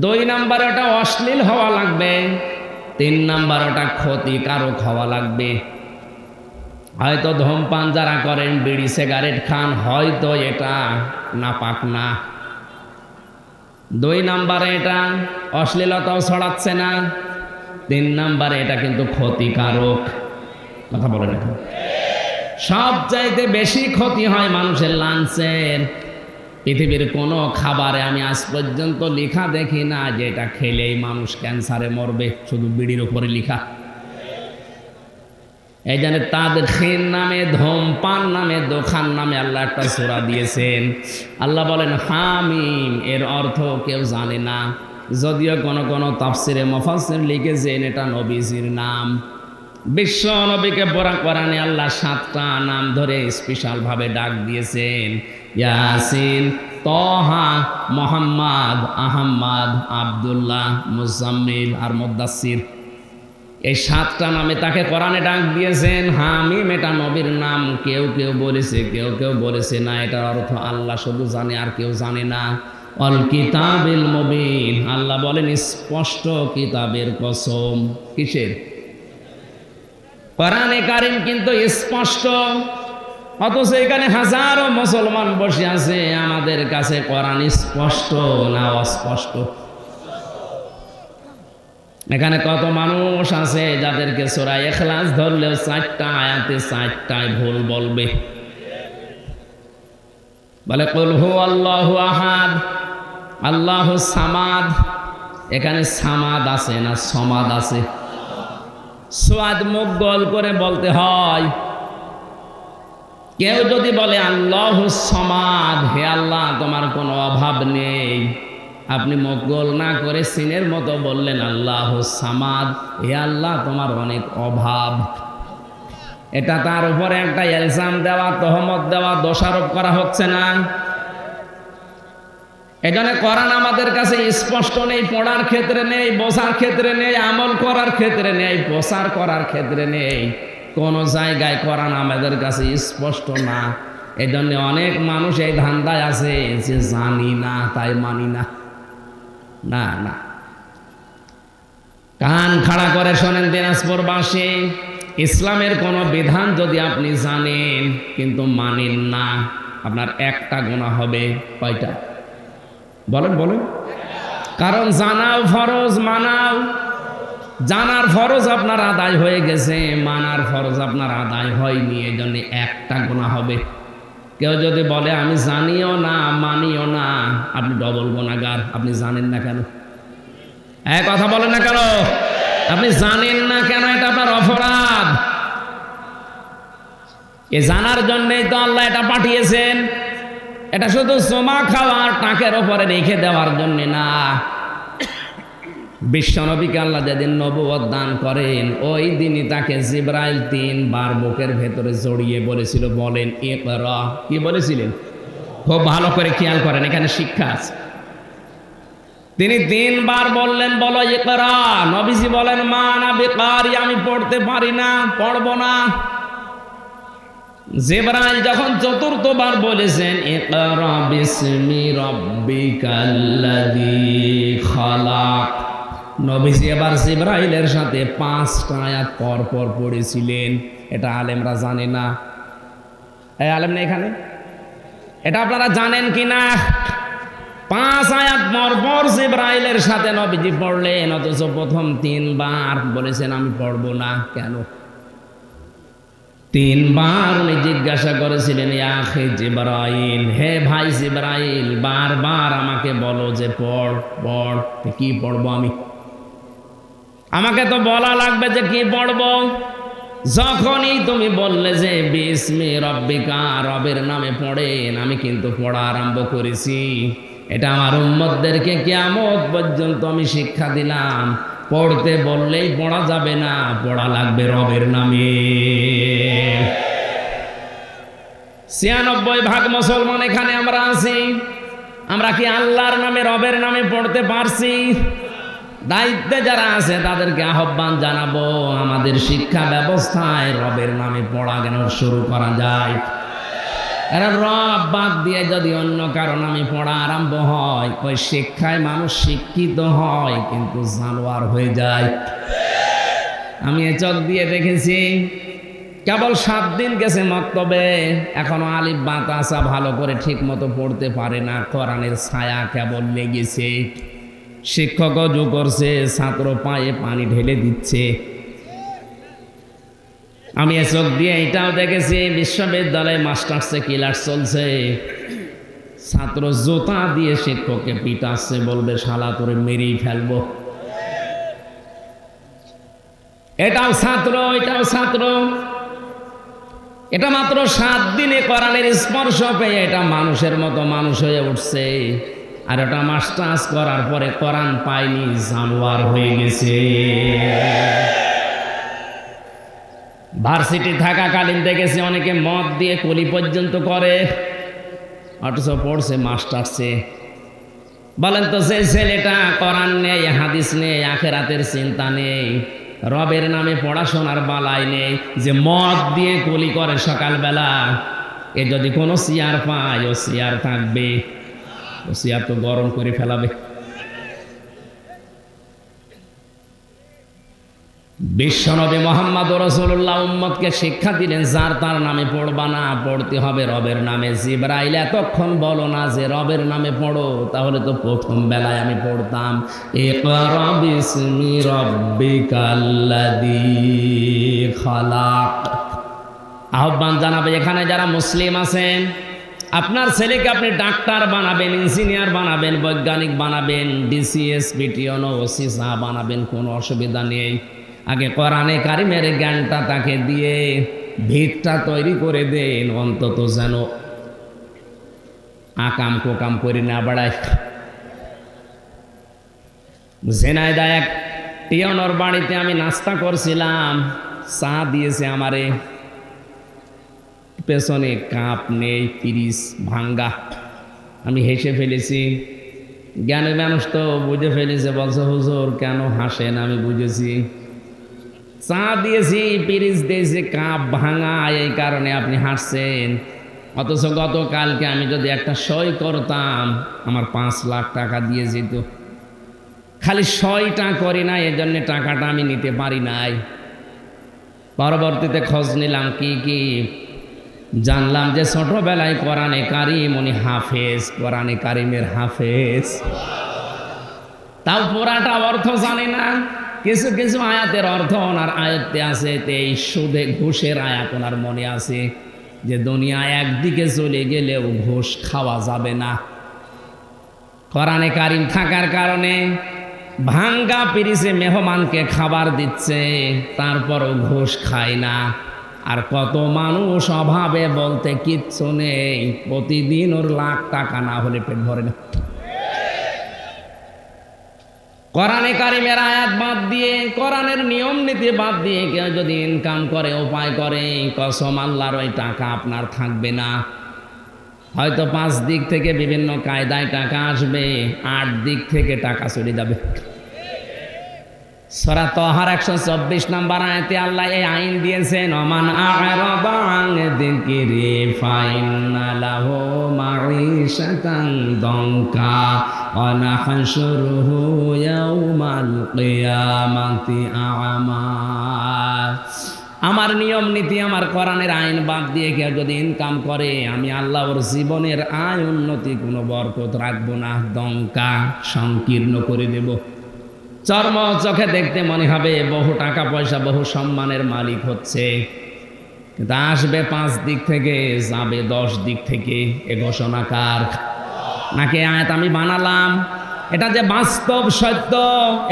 2 নম্বরে ওটা অশ্লীল হওয়া লাগবে। 3 নম্বরে ওটা ক্ষতিকারক হওয়া লাগবে। হয়তো ধূমপান যারা করেন, বিড়ি সিগারেট খান, হয়তো এটা নাপাক না। 2 নম্বরে এটা অশ্লীলতাও ছড়াচ্ছে না। 3 নম্বরে এটা কিন্তু ক্ষতিকারক। কথা বলেন এখন। সবচাইতে বেশি ক্ষতি হয় মানুষের লাঞ্চের। পৃথিবীর কোনো খাবারে আমি আজ পর্যন্ত লেখা দেখি না যে এটা খেলেই মানুষ ক্যান্সারে মরবে, শুধু বিড়ির উপরে লেখা। এই জন্য তাদখিন নামে, ধূমপান নামে, দোখান নামে আল্লাহ একটা সূরা দিয়েছেন। আল্লাহ বলেন হামিম, এর অর্থ কেউ জানে না। যদিও কোন তাফসিরে মুফাসসির লিখেছেন এটা নবীজির নাম। বিশ্ব নবীকে পুরা কোরআনে আল্লাহ 7টা নাম ধরে স্পেশাল ভাবে ডাক দিয়েছেন। ইয়াসিন, তহা, মুহাম্মদ, আহমদ, আব্দুল্লাহ, মুজাম্মিল আর মুদাসসির। এই 7টা নামে তাকে কোরআনে ডাক দিয়েছেন। হামিম এটা নবীর নাম। কেউ কেউ বলেছে, কেউ কেউ বলেছে না, এটার অর্থ আল্লাহ শুধু জানে আর কেউ জানে না। অল কিতাবিল মুবিন, আল্লাহ বলেন স্পষ্ট কিতাবের কসম। কিসের? কোরআনে কারীম কিন্তু স্পষ্ট। অথচ এখানে হাজারো মুসলমান বসে আছে, আমাদের কাছে কোরআন স্পষ্ট না অস্পষ্ট? এখানে কত মানুষ আছে যাদেরকে সূরা ইখলাস ধরলেও 4টা আয়াতে 4টায় ভুল বলবে। বলে কুল হুয়াল্লাহু আহাদ, আল্লাহুস সামাদ। এখানে সামাদ আছে না সমাদ আছে? সোয়াদ মুখ গোল করে বলতে হয়। কেউ যদি বলে আল্লাহুস সামাদ, হে আল্লাহ তোমার কোনো অভাব নেই, আপনি মুখ গোল না করে সিনের মতো বললেন আল্লাহুস সামাদ, হে আল্লাহ তোমার অনেক অভাব। এটা তার উপরে একটা ইলজাম দেওয়া, তহমত দেওয়া, দোষারোপ করা হচ্ছে না? এজন্য কোরআন আমাদের কাছে স্পষ্ট নেই, পড়ার ক্ষেত্রে নেই, বোঝার ক্ষেত্রে নেই, আমল করার ক্ষেত্রে নেই, প্রচার করার ক্ষেত্রে নেই। কোন জায়গায় কোরআন আমাদের কাছে স্পষ্ট না। এজন্য অনেক মানুষ এই ধান্দায় আছে যে জানি না তাই মানি না। না না, কান খাড়া করে শোনেন দিনাজপুরবাসী, ইসলামের কোন বিধান যদি আপনি জানেন কিন্তু মানেন না, আপনার একটা গুনাহ হবে। কয়টা? বলেন বলেন। কারণ জানাও ফরজ, মানাও। জানার ফরজ আপনার আদায় হয়ে গেছে, মানার ফরজ আপনার আদায় হয়নি, এই জন্য একটা গুনাহ হবে। কেউ যদি বলে আমি জানিও না মানিও না, আপনি ডবল গুনাহগার। আপনি জানেন না কেন? এক কথা বলেন না কেন? আপনি জানেন না কেন? এটা আপনার অপরাধ। এ জানার জন্যই তো আল্লাহ এটা পাঠিয়েছেন। এটা শুধু সোমা খাওয়ার টাকের ওপরে রেখে দেওয়ার জন্য না। বিশ্বনবীকে আল্লাহ যেদিন নবুয়ত দান করেন ওই দিনই তাকে জিবরাইল 3 বার বুকের ভেতরে জড়িয়ে বলেছিল, বলেন ইকরা। কি বলেছিলেন? খুব ভালো করে খেয়াল করেন, এখানে শিক্ষা আছে। তিনি 3 বার বললেন, বলো ইকরা। নবীজি বলেন, মা না বিকারি, আমি পড়তে পারি না, পড়বো না। জিবরাইল যখন 4র্থ বার বলেছেন ইকরা বিসমি রাব্বিকাল্লাযী খালাক, নবীজি এবার জিবরাইলের সাথে 5টা আয়াত পর পর পড়েছিলেন। এটা আলেমরা জানে না। এই আলেম না এখানে? এটা আপনারা জানেন কি না? 5 আয়াত পর পর জিবরাইলের সাথে নবীজি পড়লেন, অথচ প্রথম 3 বার বলেছেন আমি পড়বো না। কেন? 3 বার উনি জিজ্ঞাসা করেছিলেন, ইয়া আখি জিবরাইল, হে ভাই জিবরাইল, বারবার আমাকে বলো যে পড় পড়। কি পড়বো আমি? আমাকে তো বলা লাগবে যে কি পড়বো। যখনই তুমি বললে যে বিসমি রব্বিকা, রবের নামে পড়েন, আমি কিন্তু পড়া আরম্ভ করেছি। এটা আমার উম্মতদেরকে কিয়ামত পর্যন্ত আমি শিক্ষা দিলাম। পড়তে বললেই পড়া যাবে না, পড়া লাগবে রবের নামে। 96% মুসলমান এখানে আমরা আছি, আমরা কি আল্লাহর নামে রবের নামে পড়তে পারছি? দায়িত্বে যারা আছে তাদেরকে আহ্বান জানাবো, আমাদের শিক্ষা ব্যবস্থায় রবের নামে পড়া কেন শুরু করা যায়। এরা রব বাদ দিয়ে যদি অন্য কারো নামে পড়া আরম্ভ হয়, ওই শিক্ষায় মানুষ শিক্ষিত হয় কিন্তু জানোয়ার হয়ে যায়। আমি এ চোখ দিয়ে দেখেছি, কেবল 7 দিন গেছে মক্তবে, এখনো আলিফ বা তাসা ভালো করে ঠিক মতো পড়তে পারে না। কোরআনের ছায়া কেবল লেগেছে। শিক্ষকও জো করছে, ছাত্র পায়ে পানি ঢেলে দিচ্ছে। আমি এ চোখ দিয়ে এটাও দেখেছি, বিশ্ববিদ্যালয়ে মাস্টার্সে ক্লাস চলছে, ছাত্র জুতা দিয়ে শিক্ষককে পিটাচ্ছে, বলবে শালা তোরে মেরেই ফেলবো। এটাও ছাত্র, এটাও ছাত্র। এটা মাত্র 7 দিনে কোরআনের স্পর্শ পেয়ে এটা মানুষের মতো মানুষ হয়ে উঠছে। আর এটা মাস্টার্স করার পরে কোরআন পায়নি, জানোয়ার হয়ে গেছে। ভার্সিটি থাকাকালীন দেখেছি অনেকে মদ দিয়ে কলি পর্যন্ত করে, অথচ পড়ছে মাস্টার্সে। বলেন তো, সেই ছেলেটা কোরআন নেই, হাদিস নেই, আখিরাতের চিন্তা নেই, রবের নামে পড়াশোনার বালাই নেই, যে মদ দিয়ে কলি করে সকালবেলা, এ যদি কোনো চেয়ার পায় ও চেয়ার থাকবে, ও চেয়ার তো গরম করে ফেলাবে। বিশ্বনবী মুহাম্মদ রাসূলুল্লাহ উম্মতকে শিক্ষা দিলেন, যার তার নামে পড়বা না, পড়তে হবে রবের নামে। জিবরাইল এতক্ষণ বলো না যে রবের নামে পড়ো, তাহলে তো প্রথম বেলায় আমি পড়তাম ইকরা বিসমি রাব্বিকাল্লাযী খালাক। আহ্বান জানাবে এখানে যারা মুসলিম আছেন, আপনার ছেলেকে আপনি ডাক্তার বানাবেন, ইঞ্জিনিয়ার বানাবেন, বৈজ্ঞানিক বানাবেন, ডিসিএস বিটিওনো ওসিসা বানাবেন, কোনো অসুবিধা নেই। আগে কোরআনে কারিমের জ্ঞানটা তাকে দিয়ে ভিতটা তৈরি করে দেন, অন্তত যেন আকাম কোকাম করে না বাড়ায়। ঝিনাইদহ এক টিয়নর বাড়িতে আমি নাস্তা করছিলাম, চা দিয়েছে আমারে, পেছনে কাপ নেই, 30 ভাঙ্গা। আমি হেসে ফেলেছি। জ্ঞানী মানুষ তো বুঝে ফেলেছে, বলছে হুজুর কেন হাসেন? আমি বুঝেছি, চা দিয়েছি, 30 দিয়েছে, কাপ ভাঙা, এই কারণে আপনি হাসছেন। অথচ গতকালকে আমি যদি একটা সই করতাম, আমার 5 লাখ টাকা দিয়ে যেত। খালি সইটা করি না, এজন্য টাকাটা আমি নিতে পারি নাই। পরবর্তীতে খোঁজ নিলাম কি কি, জানলাম যে ছোটবেলায় কোরআনে কারিম উনি হাফেজ, কোরআনে কারিমের হাফেজ, তাও পুরাটা অর্থ জানে না। কিছু কিছু আয়াতের অর্থ ওনার আয়ত্তে আছে। এই সুদে ঘুষের আয়াত ওনার মনে আছে, যে দুনিয়া একদিকে চলে গেলেও ঘুষ খাওয়া যাবে না। কোরআনে কারিম থাকার কারণে ভাঙ্গা পিরিসে মেহমানকে খাবার দিচ্ছে, তারপরও ঘুষ খায় না। আর কত মানুষ অভাবে বলতে কিচ্ছু নেই, প্রতিদিন ওর লাখ টাকা না হলে পেট ভরে না। কোরআনে কারিমের আয়াত বাদ দিয়ে, কোরআনের নিয়ম নীতি বাদ দিয়ে কেউ যদি ইনকাম করে, উপায় করে, কসম আল্লাহর ওই টাকা আপনার থাকবে না। হয়তো 5 দিক থেকে বিভিন্ন কায়দায় টাকা আসবে, 8 দিক থেকে টাকা চলে যাবে। সূরা তাহার 124 নম্বর আয়াতে আল্লাহ এই আইন দিয়েছেন, ওমান আ'রাদা আন যিকরি ফাইন্না লাহু মাঈশাতান দনকা ওয়া নাহশুরুহু ইয়াওমাল কিয়ামাতি আ'মা। আমার নিয়ম নীতি, আমার কোরআনের আইন বাদ দিয়ে কেউ যদি ইনকাম করে, আমি আল্লাহ ওর জীবনের আয় উন্নতি কোনো বরকত রাখবো না, দঙ্কা সংকীর্ণ করে দেব। চর্ম চোখে দেখতে মনে হবে বহু টাকা পয়সা, বহু সম্মানের মালিক হচ্ছে, কিন্তু আসবে 5 দিক থেকে, যাবে 10 দিক থেকে। এ ঘোষণা কার? নাকি আয়াত আমি বানালাম? এটা যে বাস্তব সত্য,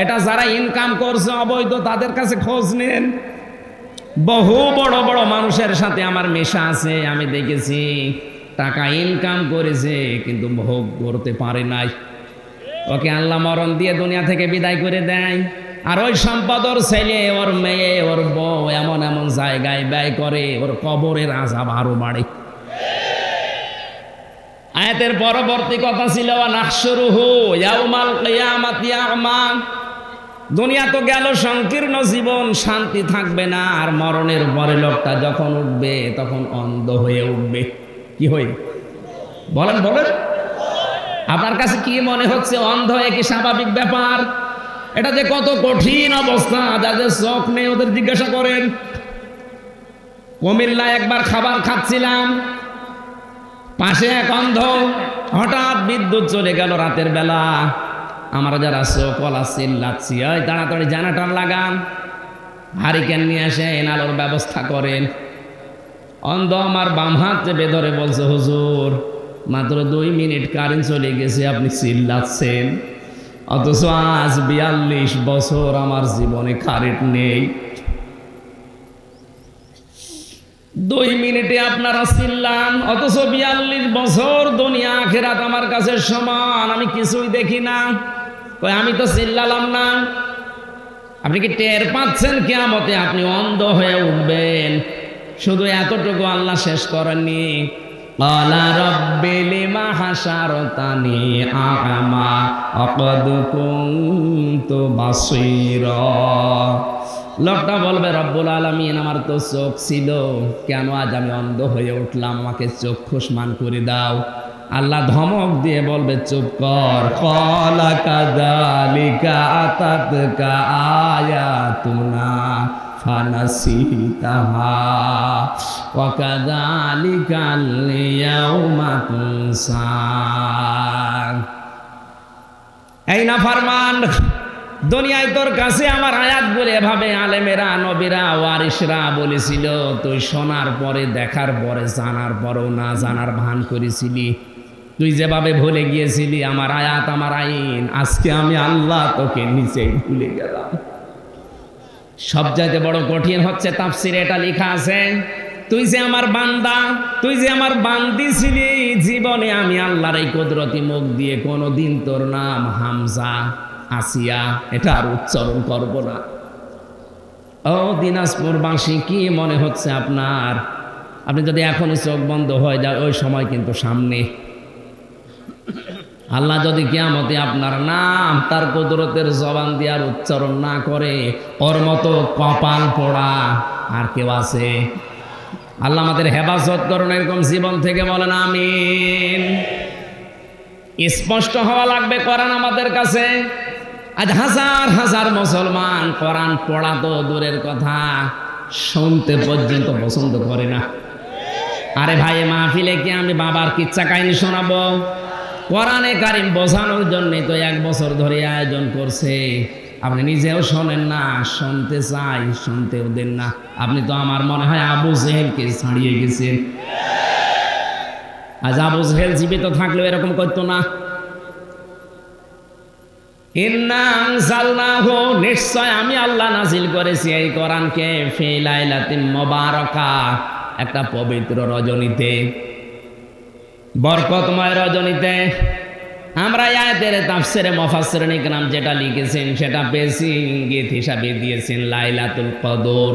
এটা যারা ইনকাম করছে অবৈধ তাদের কাছে খোঁজ নেন। বহু বড় বড় মানুষের সাথে আমার মেশা আছে, আমি দেখেছি টাকা ইনকাম করেছে কিন্তু ভোগ করতে পারে নাই। ওকে আল্লাহ মরণ দিয়ে দুনিয়া থেকে বিদায় করে দেয়, আর ওই সম্পদ ওর ছেলে, ওর মেয়ে, ওর বউ এমন এমন জায়গায় ব্যয় করে, ওর কবরের আযাব আরো বাড়ে। আয়াতের পরবর্তী কথা ছিল ওয়া নাহশুরুহু ইয়াউমাল কিয়ামাতি আ'মা। দুনিয়া তো গেল সংকীর্ণ জীবন, শান্তি থাকবে না, আর মরণের পরে লোকটা যখন উঠবে তখন অন্ধ হয়ে উঠবে। কি হয়ে? বলেন বলেন, আপনার কাছে কি মনে হচ্ছে? অন্ধ হয়ে কি স্বাভাবিক ব্যাপার? এটা যে কত কঠিন অবস্থা, যাদের চোখ নেই ওদের জিজ্ঞাসা করেন। কুমিল্লায় একবার খাবার খাচ্ছিলাম, পাশে এক অন্ধ, হঠাৎ বিদ্যুৎ চলে গেল রাতের বেলা। আমরা যারা চোখওয়ালা চিল্লাচ্ছি, ওই তাড়াতাড়ি জানাটার লাগান, হারিকেন নিয়ে আসেন, আলোর ব্যবস্থা করেন। অন্ধ আমার বাম হাত চেপে ধরে বলছে, হুজুর মাত্র 2 মিনিট কারেন্ট চলে গেছে, আপনি চিল্লাচ্ছেন, অথচ আজ 42 বছর আমার জীবনে কারেন্ট নেই। 2 মিনিটে আপনারা চিল্লান, অথচ 42 বছর দুনিয়া আখিরাত আমার কাছে সমান, আমি কিছুই দেখি না। কই আমি তো চিল্লালাম না। আপনি কি টের পাচ্ছেন কিয়ামতে আপনি অন্ধ হয়ে উঠবেন? শুধু এতটুকু আল্লাহ শেষ করেননি, ক্বালা রাব্বি লিমা হাশারতানি আ'মা ওয়াকাদ কুনতু বাসীরা। লোকটা বলবে, রব্বুল আলামিন আমার তো চোখ ছিল, কেন আজ আমি অন্ধ হয়ে উঠলাম? আমাকে চক্ষুষ্মান করে দাও। আল্লাহ ধমক দিয়ে বলবে, চুপ কর। ক্বালা কাযালিকা আতাতকা আয়াতুনা ফানাসিতাহা ওয়া কাযালিকাল ইয়াউমা তুনসা। এই নাফরমান, দুনিয়ায় তোর কাছে আমার আয়াতগুলো এভাবে আলেমেরা, নবীরা, ওয়ারিসরা বলেছিল, তুই শোনার পরে, দেখার পরে, জানার পরেও না জানার ভান করেছিলি। তুই যেভাবে ভুলে গিয়েছিলি আমার আয়াত, আমার আইন, আজকে আমি আল্লাহ তোকে নিচেই ভুলে গেলাম। সবচাইতে বড় কঠিন হচ্ছে তাফসিরে এটা লেখা আছে, তুই যে আমার বান্দা, তুই যে আমার বান্দি ছিলি, জীবনে আমি আল্লাহর এই কুদরতি মুখ দিয়ে কোনোদিন তোর নাম হামজা, আসিয়া এটা আর উচ্চারণ করব না। ও দিনাজপুরবাসী, কি মনে হচ্ছে আপনার? আপনি যদি এখনই চোখ বন্ধ হয়ে যায়, ওই সময় কিন্তু সামনে। আল্লাহ যদি কিয়ামতে আপনার নাম তার কুদরতের জবান দিয়ে আর উচ্চারণ না করে, ওর মতো কপাল পোড়া আর কেউ আছে? আল্লাহ আমাদের হেফাজত করুন এরকম জীবন থেকে, বলেন আমিন। স্পষ্ট হওয়া লাগবে কোরআন আমাদের কাছে। আজ হাজার হাজার মুসলমান কোরআন পড়া তো দূরের কথা, শুনতে পর্যন্ত পছন্দ করে না। আরে ভাই, মাহফিলে কি আমি বাবার কিচ্ছা কাহিনী শোনাবো? কোরআনে কারিম বোঝানোর জন্যই তো 1 বছর ধরে আয়োজন করছে। আপনি নিজেও শোনেন না, শুনতে চাই, শুনতেও দেন না। আপনি তো আমার মনে হয় আবু জেহেলকে ছাড়িয়ে গেছেন। আজ আবু জেহেল জীবিত থাকলেও এরকম করতো না। ইন্না আনজালনাহু, নিশ্চয় আমি আল্লাহ নাজিল করেছি এই কোরআনকে ফি লাইলাতিন মুবারাকা, একটা পবিত্র রজনীতে, বরকতময় রজনীতে। আমরা আয়াতের তাফসিরে মুফাসসিরিন ইকরাম যেটা লিখেছেন সেটা বেশি ইঙ্গিত হিসাবে দিয়েছেন লাইলাতুল কদর,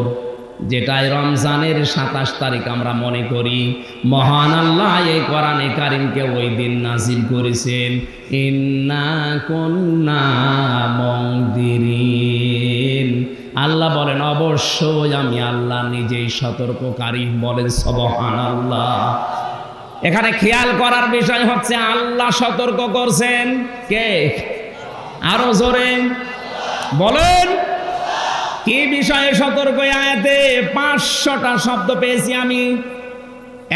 যেটাই রমজানের 27 তারিখ আমরা মনে করি। মহান আল্লাহ এই কোরআনে কারীমকে ওই দিন নাজিল করেছেন। ইন্না কুন্না মুনদিরিন, আল্লাহ বলেন অবশ্যই আমি আল্লাহ নিজেই সতর্ককারী। বলেন সুবহানাল্লাহ। এখানে খেয়াল করার বিষয় হচ্ছে আল্লাহ সতর্ক করছেন। কে? আরো জোরে বলেন। কি বিষয়ে সতর্ক? আয়াতে 500টা শব্দ পেয়েছি আমি,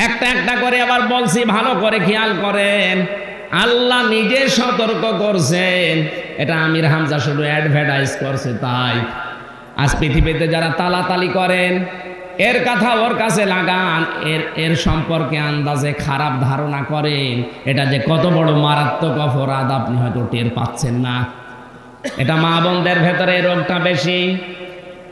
একটা একটা করে আবার বলছি, ভালো করে খেয়াল করেন। আল্লাহ নিজে সতর্ক করছেন, এটা আমির হামজা শুধু অ্যাডভার্টাইজ করছে তাই। আজ পৃথিবীতে যারা তালাতালি করেন, এর কথা ওর কাছে লাগান, এর সম্পর্কে আন্দাজে খারাপ ধারণা করেন, এটা যে কত বড় মারাত্মক অপরাধ আপনি হয়তো টের পাচ্ছেন না। এটা মা বোনদের ভেতরে রোগটা বেশি।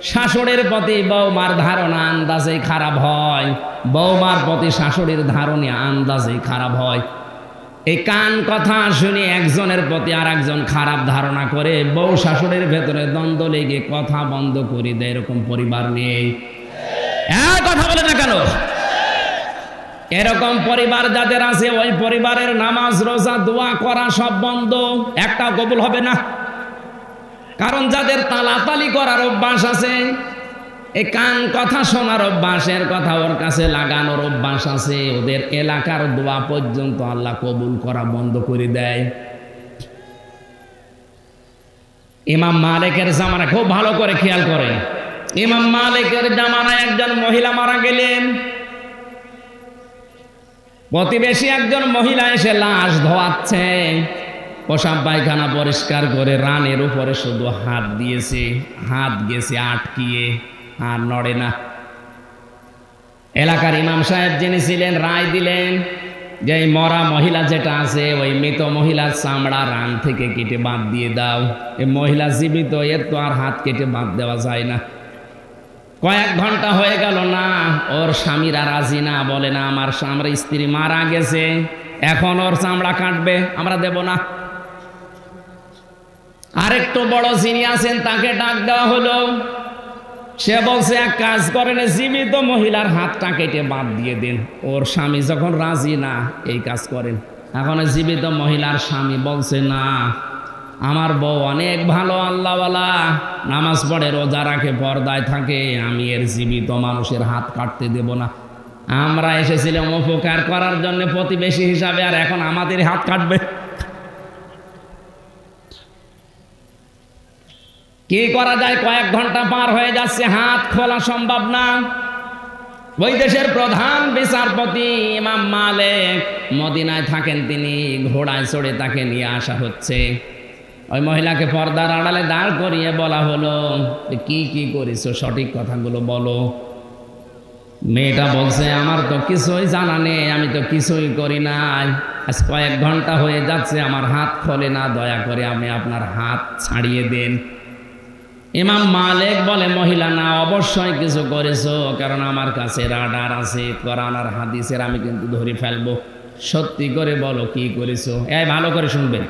শাশুড়ির প্রতি বৌমার ধারণা আন্দাজে খারাপ হয়, বৌমার প্রতি শাশুড়ির ধারণা আন্দাজে খারাপ হয়। এই কান কথা শুনে একজনের প্রতি আর একজন খারাপ ধারণা করে বউ শাশুড়ির ভেতরে দ্বন্দ্ব লেগে কথা বন্ধ করে দেয়। এরকম পরিবার নেই? কথা বলে না কেন? এরকম পরিবার যাদের আছে, ওই পরিবারের নামাজ রোজা দোয়া করা সব বন্ধ, একটা কবুল হবে না। কারণ যাদের তালাতালি করার অভ্যাস আছে, এই কান কথা শোনার অভ্যাসের কথা ওর কাছে লাগানোর অভ্যাস আছে, ওদের এলাকার দোয়া পর্যন্ত আল্লাহ কবুল করা বন্ধ করে দেয়। ইমাম মালিকের জামানা খুব ভালো করে খেয়াল করেন। ইমাম মালিকের জামানায় একজন মহিলা মারা গেলেন। প্রতিবেশী একজন মহিলা এসে লাশ ধোয়াচ্ছে, পেশাব পায়খানা পরিষ্কার করে রানের উপরে শুধু হাত দিয়েছে, হাত গেছে আটকিয়ে, আর নড়ে না। এলাকার ইমাম সাহেব যিনি ছিলেন রায় দিলেন যে এই মরা মহিলা যেটা আছে, ওই মৃত মহিলার চামড়া রান থেকে কেটে বাদ দিয়ে দাও। এই মহিলা জীবিত, এর তো আর হাত কেটে বাদ দেওয়া যায় না। কয়েক ঘন্টা হয়ে গেল না, ওর স্বামীরা রাজি না, বলে না আমার স্ত্রী মারা গেছে, এখন ওর চামড়া কাটবে, আমরা দেব না। আরেকটু বড় যিনি আছেন তাকে ডাক দেওয়া হলো। সে বলছে এক কাজ করেন, জীবিত মহিলার হাতটা কেটে বাদ দিয়ে দিন। ওর স্বামী যখন রাজি না, এই কাজ করেন। এখন জীবিত মহিলার স্বামী বলছে না, আমার বউ অনেক ভালো, আল্লাহওয়ালা, নামাজ পড়ে, রোজা রাখে, পর্দায় থাকে, আমি এর জীবিত মানুষের হাত কাটতে দেব না। আমরা এসেছিলাম উপকার করার জন্য প্রতিবেশী হিসাবে, আর এখন আমাদের হাত কাটবে। কি করা যায়? কয়েক ঘন্টা পার হয়ে যাচ্ছে, হাত খোলা সম্ভব না। ওই দেশের প্রধান বিচারপতি ইমাম মালিক, মদিনায় থাকেন তিনি, ঘোড়ায় চড়ে তাকে নিয়ে আসা হচ্ছে। ওই মহিলাকে পর্দার আড়ালে দাঁড় করিয়ে বলা হলো, কি কি করেছো, সঠিক কথাগুলো বলো। মেয়েটা বলছে, আমার তো কিছুই জানা নেই, আমি তো কিছুই করি নাই, আজ কয়েক ঘন্টা হয়ে যাচ্ছে, আমার হাত খোলে না, দয়া করে আপনি আপনার হাত ছাড়িয়ে দেন। ইমাম মালিক বলে, মহিলা না, অবশ্যই কিছু করেছো, কারণ আমার কাছে রাডার আছে, কোরআন আর হাদিসের, আমি কিন্তু ধরে ফেলবো। সত্যি করে বলো কি করেছো। এই ভালো করে শুনবেন,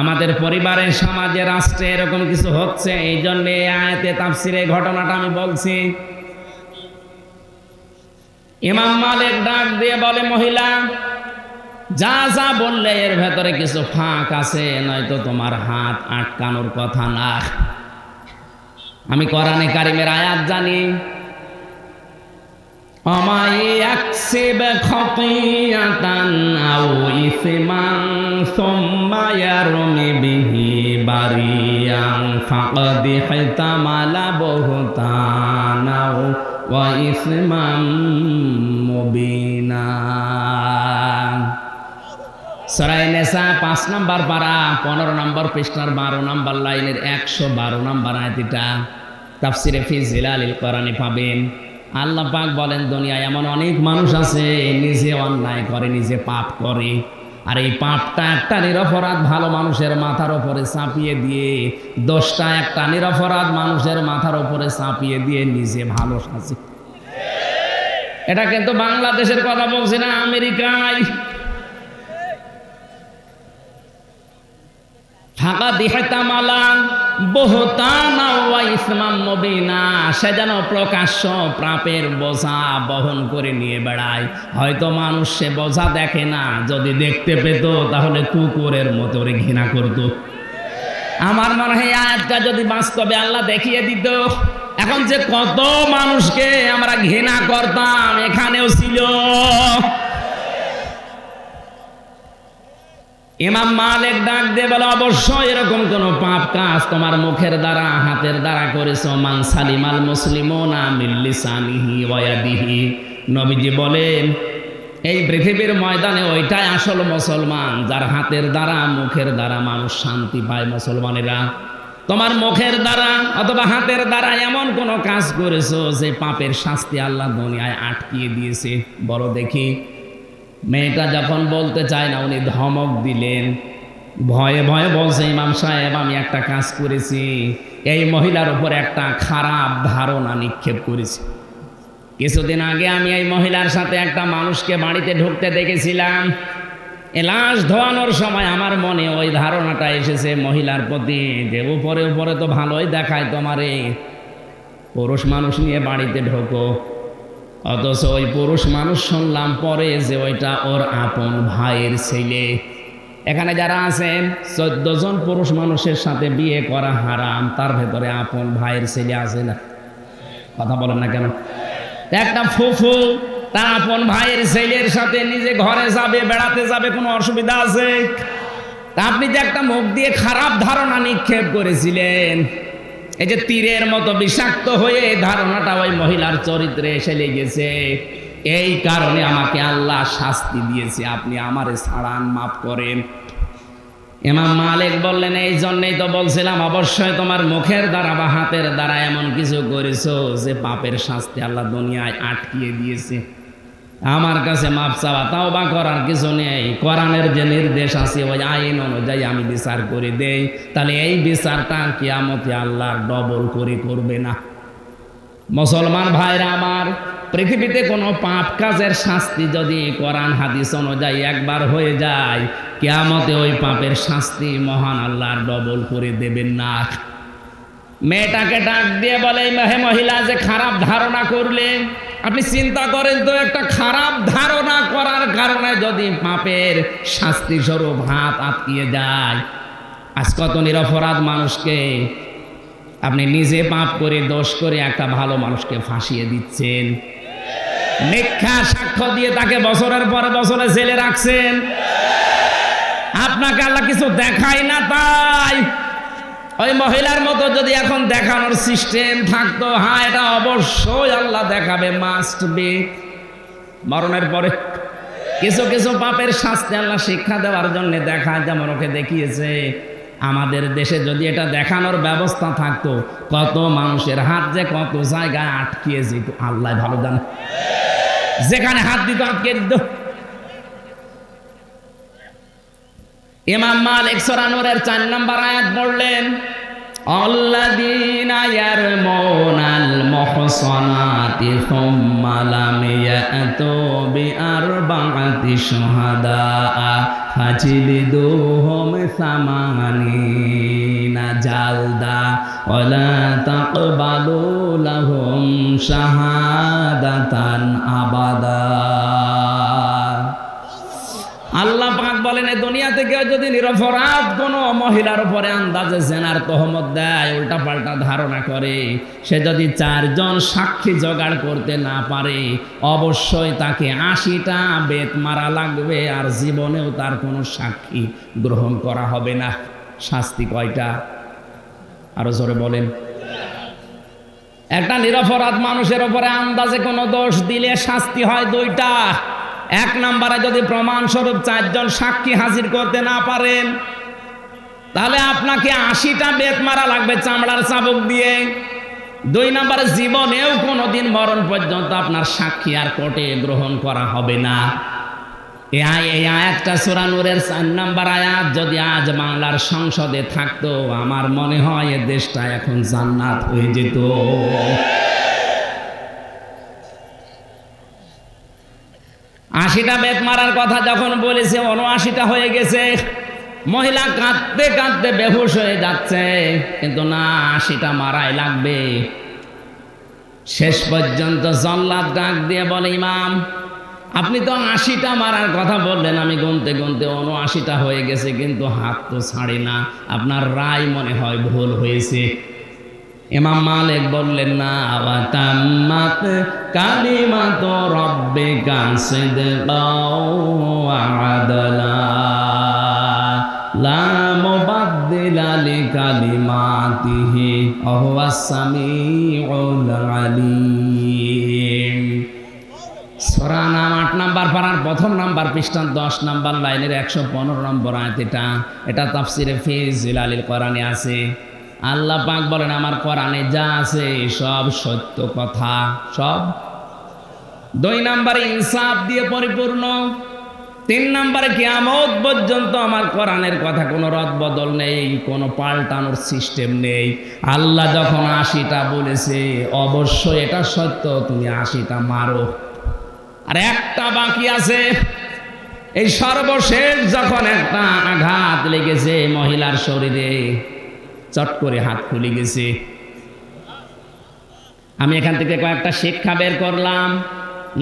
আমাদের পরিবারে, সমাজে, রাষ্ট্রে এরকম কিছু হচ্ছে, এই জন্য আয়াতে তাফসিরে ঘটনাটা আমি বলছি। ইমাম মালিক ডাক দিয়ে বলে, মহিলা যা যা বললে এর ভেতরে কিছু ফাঁক আছে, নয়তো তোমার হাত আটকানোর কথা না। আমি কোরআনে কারিমের আয়াত জানি, وَمَن يَكْسِبْ خَطِيئَةً أَوْ إِثْمًا ثُمَّ يَرْمِ بِهِ بَرِيئًا فَقَدِ احْتَمَلَ بُهْتَانًا وَإِثْمًا مُبِينًا। সূরা নিসা 5 নম্বর পারা 15 নম্বর পৃষ্ঠার 12 নম্বর লাইনের 112 নম্বর আয়াতটা তাফসিরে ফি জিলালিল কোরআনে পাবেন। আল্লাহ পাক বলেন, দুনিয়ায় এমন অনেক মানুষ আছে নিজে অন্যায় করে, নিজে পাপ করে, আর এই পাপটা একটা নিরপরাধ ভালো মানুষের মাথার উপরে চাপিয়ে দিয়ে, দোষটা একটা নিরপরাধ মানুষের মাথার উপরে চাপিয়ে দিয়ে নিজে ভালো সাজে। এটা কিন্তু বাংলাদেশের কথা বলছি না, আমেরিকায়। ফাঁকা দিহাতামালা বহুতানা ওয়া ইসমাম মুবিনা, সে যেন প্রকাশ্য পাপের বোঝা বহন করে নিয়ে বেড়ায়। হয়তো মানুষ সে বোঝা দেখে না, যদি দেখতে পেত তাহলে কুকুরের মতো ওরে ঘৃণা করত। আমার মনে হয় আয়াতটা যদি বাস্তবে আল্লাহ দেখিয়ে দিত, এখন যে কত মানুষকে আমরা ঘৃণা করতাম এখানেও ছিল। ইমাম মালিক ডাক দিয়ে বলে, অবশ্যই এরকম কোন পাপ কাজ তোমার মুখের দ্বারা হাতের দ্বারা করেছো। মান সালিমাল মুসলিমুনা মিন লিসানিহি ওয়া ইয়াদিহি। নবীজি বলেন এই পৃথিবীর ময়দানে ওইটাই আসল মুসলমান, যার হাতের দ্বারা মুখের দ্বারা মানুষ শান্তি পায়। মুসলমানেরা তোমার মুখের দ্বারা অথবা হাতের দ্বারা এমন কোন কাজ করেছো যে পাপের শাস্তি আল্লাহ দুনিয়ায় আটকিয়ে দিয়েছে, বড় দেখি। মেয়েটা যখন বলতে চায় না, উনি ধমক দিলেন, ভয়ে ভয়ে বলছে, ইমাম সাহেব আমি একটা কাজ করেছি, এই মহিলার উপর একটা খারাপ ধারণা নিক্ষেপ করেছি। কিছুদিন আগে আমি এই মহিলার সাথে একটা মানুষকে বাড়িতে ঢুকতে দেখেছিলাম। লাশ ধোয়ানোর সময় আমার মনে ওই ধারণাটা এসেছে মহিলার প্রতি, যে উপরে উপরে তো ভালোই দেখায় তোমারে, পুরুষ মানুষ নিয়ে বাড়িতে ঢোকো। অথচ ওই পুরুষ মানুষ শুনলাম পরে যে ওইটা ওর আপন ভাইয়ের ছেলে। এখানে যারা আছেন 14 জন পুরুষ মানুষের সাথে বিয়ে করা হারাম, তার ভেতরে আপন ভাইয়ের ছেলে আছে না? কথা বলেন না কেন? একটা ফুফু তার আপন ভাইয়ের ছেলের সাথে নিজে ঘরে যাবে, বেড়াতে যাবে, কোনো অসুবিধা আছে? তা আপনি যে একটা মুখ দিয়ে খারাপ ধারণা নিক্ষেপ করেছিলেন, এই যে তীরের মতো বিষাক্ত হয়ে ধারণাটা ওই মহিলার চরিত্রে এসে লেগেছে, এই কারণে আমাকে আল্লাহ শাস্তি দিয়েছে, আপনি আমারে ছাড়ান, মাফ করেন। ইমাম মালিক বললেন, এই জন্যই তো বলছিলাম অবশ্যই তোমার মুখের দ্বারা বা হাতের দ্বারা এমন কিছু করেছো যে পাপের শাস্তি আল্লাহ দুনিয়ায় আটকিয়ে দিয়েছে। আমার কাছে মাপ চাওয়া তাওবা করার কিছু নেই। কোরআনের যে নির্দেশ আছে ওই আইন অনুযায়ী আমি বিচার করে দেই, তাহলে এই বিচারটা কিয়ামতে আল্লাহ ডবল করে করবে না। মুসলমান ভাইরা আমার, পৃথিবীতে কোনো পাপ কাজের শাস্তি যদি কোরআন হাদিস অনুযায়ী একবার হয়ে যায়, কিয়ামতে ওই পাপের শাস্তি মহান আল্লাহ ডবল করে দেবেন না। মেয়েটাকে ডাক দিয়ে বলে, হে মহিলা, যে খারাপ ধারণা করলে, আপনি চিন্তা করেন তো, একটা খারাপ ধারণা করার কারণে যদি পাপের শাস্তি স্বরূপ হাত আটকিয়ে যায়, আজ কত নিরপরাধ মানুষকে আপনি নিজে পাপ করে দোষ করে একটা ভালো মানুষকে ফাঁসিয়ে দিচ্ছেন, মিথ্যা সাক্ষ্য দিয়ে তাকে বছরের পরে বছরে জেলে রাখছেন। আপনাকে আল্লাহ কিছু দেখায় না, তাই ওই মহিলার মতো যদি এখন দেখানোর সিস্টেম থাকতো, হ্যাঁ এটা অবশ্যই আল্লাহ দেখাবে, মাস্ট বি। মরণের পরে কিছু কিছু পাপের শাস্তি আল্লাহ শিক্ষা দেওয়ার জন্য দেখায়, যেমন ওকে দেখিয়েছে। আমাদের দেশে যদি এটা দেখানোর ব্যবস্থা থাকতো, কত মানুষের হাত যে কত জায়গায় আটকিয়ে যেত আল্লাহ ভালো জানে, যেখানে হাত দিত আটকে দিত। ইমাম মালিক সূরা নূরের 4 নম্বর আয়াত পড়লেন, আল্লাযীনা ইয়ারমুনাল মুহসানাতি সুম্মা লাম ইয়াতু বিআরবা'তি শুহাদা ফাজলিদুহুম 80 জালদা ওয়ালা তাকবালু লাহুম শাহাদাতান আবাদা। আল্লাহ পাক বলেন, এই দুনিয়া থেকে যদি নিরপরাধ কোনো মহিলার উপরে আন্দাজে জেনার তহমত দেয়, উল্টা পাল্টা ধারণা করে, সে যদি 4 জন সাক্ষী জোগাড় করতে না পারে, অবশ্যই তাকে 80টা বেত মারা লাগবে, আর জীবনেও তার কোনো সাক্ষী গ্রহণ করা হবে না। শাস্তি কয়টা? আরো জোরে বলেন। একটা নিরপরাধ মানুষের উপরে আন্দাজে কোনো দোষ দিলে শাস্তি হয় 2টা। 1 নম্বরে যদি প্রমাণস্বরূপ 4 জন সাক্ষী হাজির করতে না পারেন, তাহলে আপনাকে 80টা বেত মারা লাগবে চামড়ার চাবুক দিয়ে। 2 নম্বরে জীবনেও কোনোদিন মরণ পর্যন্ত আপনার সাক্ষী আর কোর্টে গ্রহণ করা হবে না। এই আয়াতটা সূরা নূরের 4 নম্বর আয়াত যদি আজ বাংলার সংসদে থাকতো, আমার মনে হয় এ দেশটা এখন জান্নাত হয়ে যেত। আশিটা বেত মারার কথা যখন বলেছে, ৭৯টা হয়ে গেছে। মহিলা কাঁদতে কাঁদতে বেহুশ হয়ে যাচ্ছে, কিন্তু না, 80টা মারাই লাগবে। শেষ পর্যন্ত জল্লাদ ডাক দিয়ে বলে, ইমাম আপনি তো 80টা মারার কথা বললেন, আমি গুনতে গুনতে ৭৯টা হয়ে গেছে, কিন্তু হাত তো ছাড়ি না, আপনার রায় মনে হয় ভুল হয়েছে। ইমাম মালিক বললেন, না, ওয়া তাম্মাত কালিমাতু রাব্বিকা সিদকাও ওয়া আদলা লা মুবাদদিলা লিকালিমাতিহি ওয়া হুয়াস সামিউল আলিম। সূরা নাম ৮ নম্বর পারার ১ম নম্বর পৃষ্ঠা ১০ নম্বর লাইনের ১১৫ নম্বর আয়াত। এটা তাফসিরে ফি জিলালিল কোরআনে আছে। আল্লাহ পাক বলেন, আমার কোরআনে যা আছে সব সত্য কথা, সব। ২ নম্বরে ইনসাফ দিয়ে পরিপূর্ণ। ৩ নম্বরে কিয়ামত পর্যন্ত আমার কোরআনের কথা কোনো রদ বদল নেই, কোনো পাল্টানোর সিস্টেম নেই। আল্লাহ যখন ৮০টা বলেছে, অবশ্যই এটা সত্য, তুমি ৮০টা মারো। আর একটা বাকি আছে। এই সর্বশেষ যখন একটা আঘাত লেগেছে মহিলার শরীরে, চট করে হাত খুলে গেছে। আমি এখান থেকে কয়েকটা শিক্ষা বের করলাম।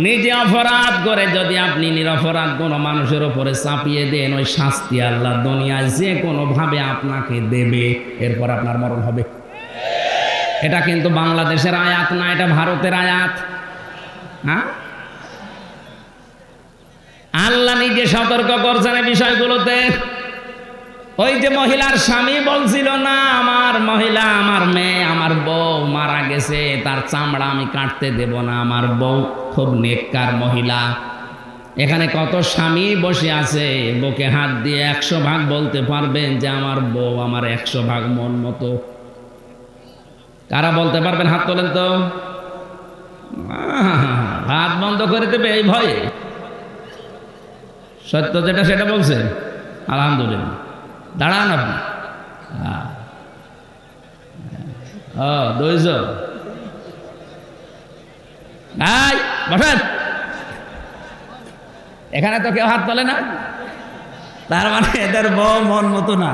নিজে অপরাধ করে যদি আপনি নিরপরাধ কোনো মানুষের উপরে চাপিয়ে দেন, ওই শাস্তি আল্লাহ দুনিয়ায় যে কোনোভাবে আপনাকে দেবে, এরপর আপনার মরণ হবে। এটা কিন্তু বাংলাদেশের আয়াত না, এটা ভারতের আয়াত। হ্যাঁ, আল্লাহ নিজে সতর্ক করছেন এই বিষয়গুলোতে। ওই যে মহিলার স্বামী বলছিল, না, আমার মহিলা, আমার মেয়ে, আমার বউ মারা গেছে, তার চামড়া আমি কাটতে দেব না, আমার বউ খুব নেককার মহিলা। এখানে কত স্বামী বসে আছে, বুকে হাত দিয়ে ১০০ ভাগ বলতে পারবেন যে আমার বউ আমার ১০০ ভাগ মন মতো? কারা বলতে পারবেন? হাত তোলেন তো। হাত বন্ধ করে দেবে এই ভয়ে। সত্য যেটা সেটা বলছেন, আলহামদুলিল্লাহ। দাঁড়ান আপনি। বসেন। এখানে তো কেউ হাত তোলে না, তার মানে এদের বউ মন মতো না।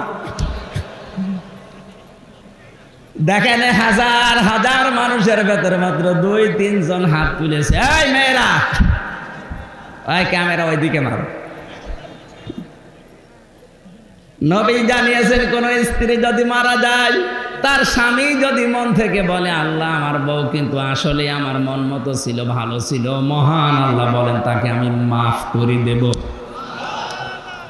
দেখেন, হাজার হাজার মানুষের ভেতরে মাত্র ২-৩ জন হাত তুলেছে। এই মেয়েরা, ওই ক্যামেরা ওইদিকে মারো। নবী জানিয়েছেন, কোন স্ত্রী যদি মারা যায়, তার স্বামী যদি মন থেকে বলে, আল্লাহ আমার বউ কিন্তু আসলে আমার মন মতো ছিল, ভালো ছিল, মহান আল্লাহ বলেন তাকে আমি মাফ করে দেব।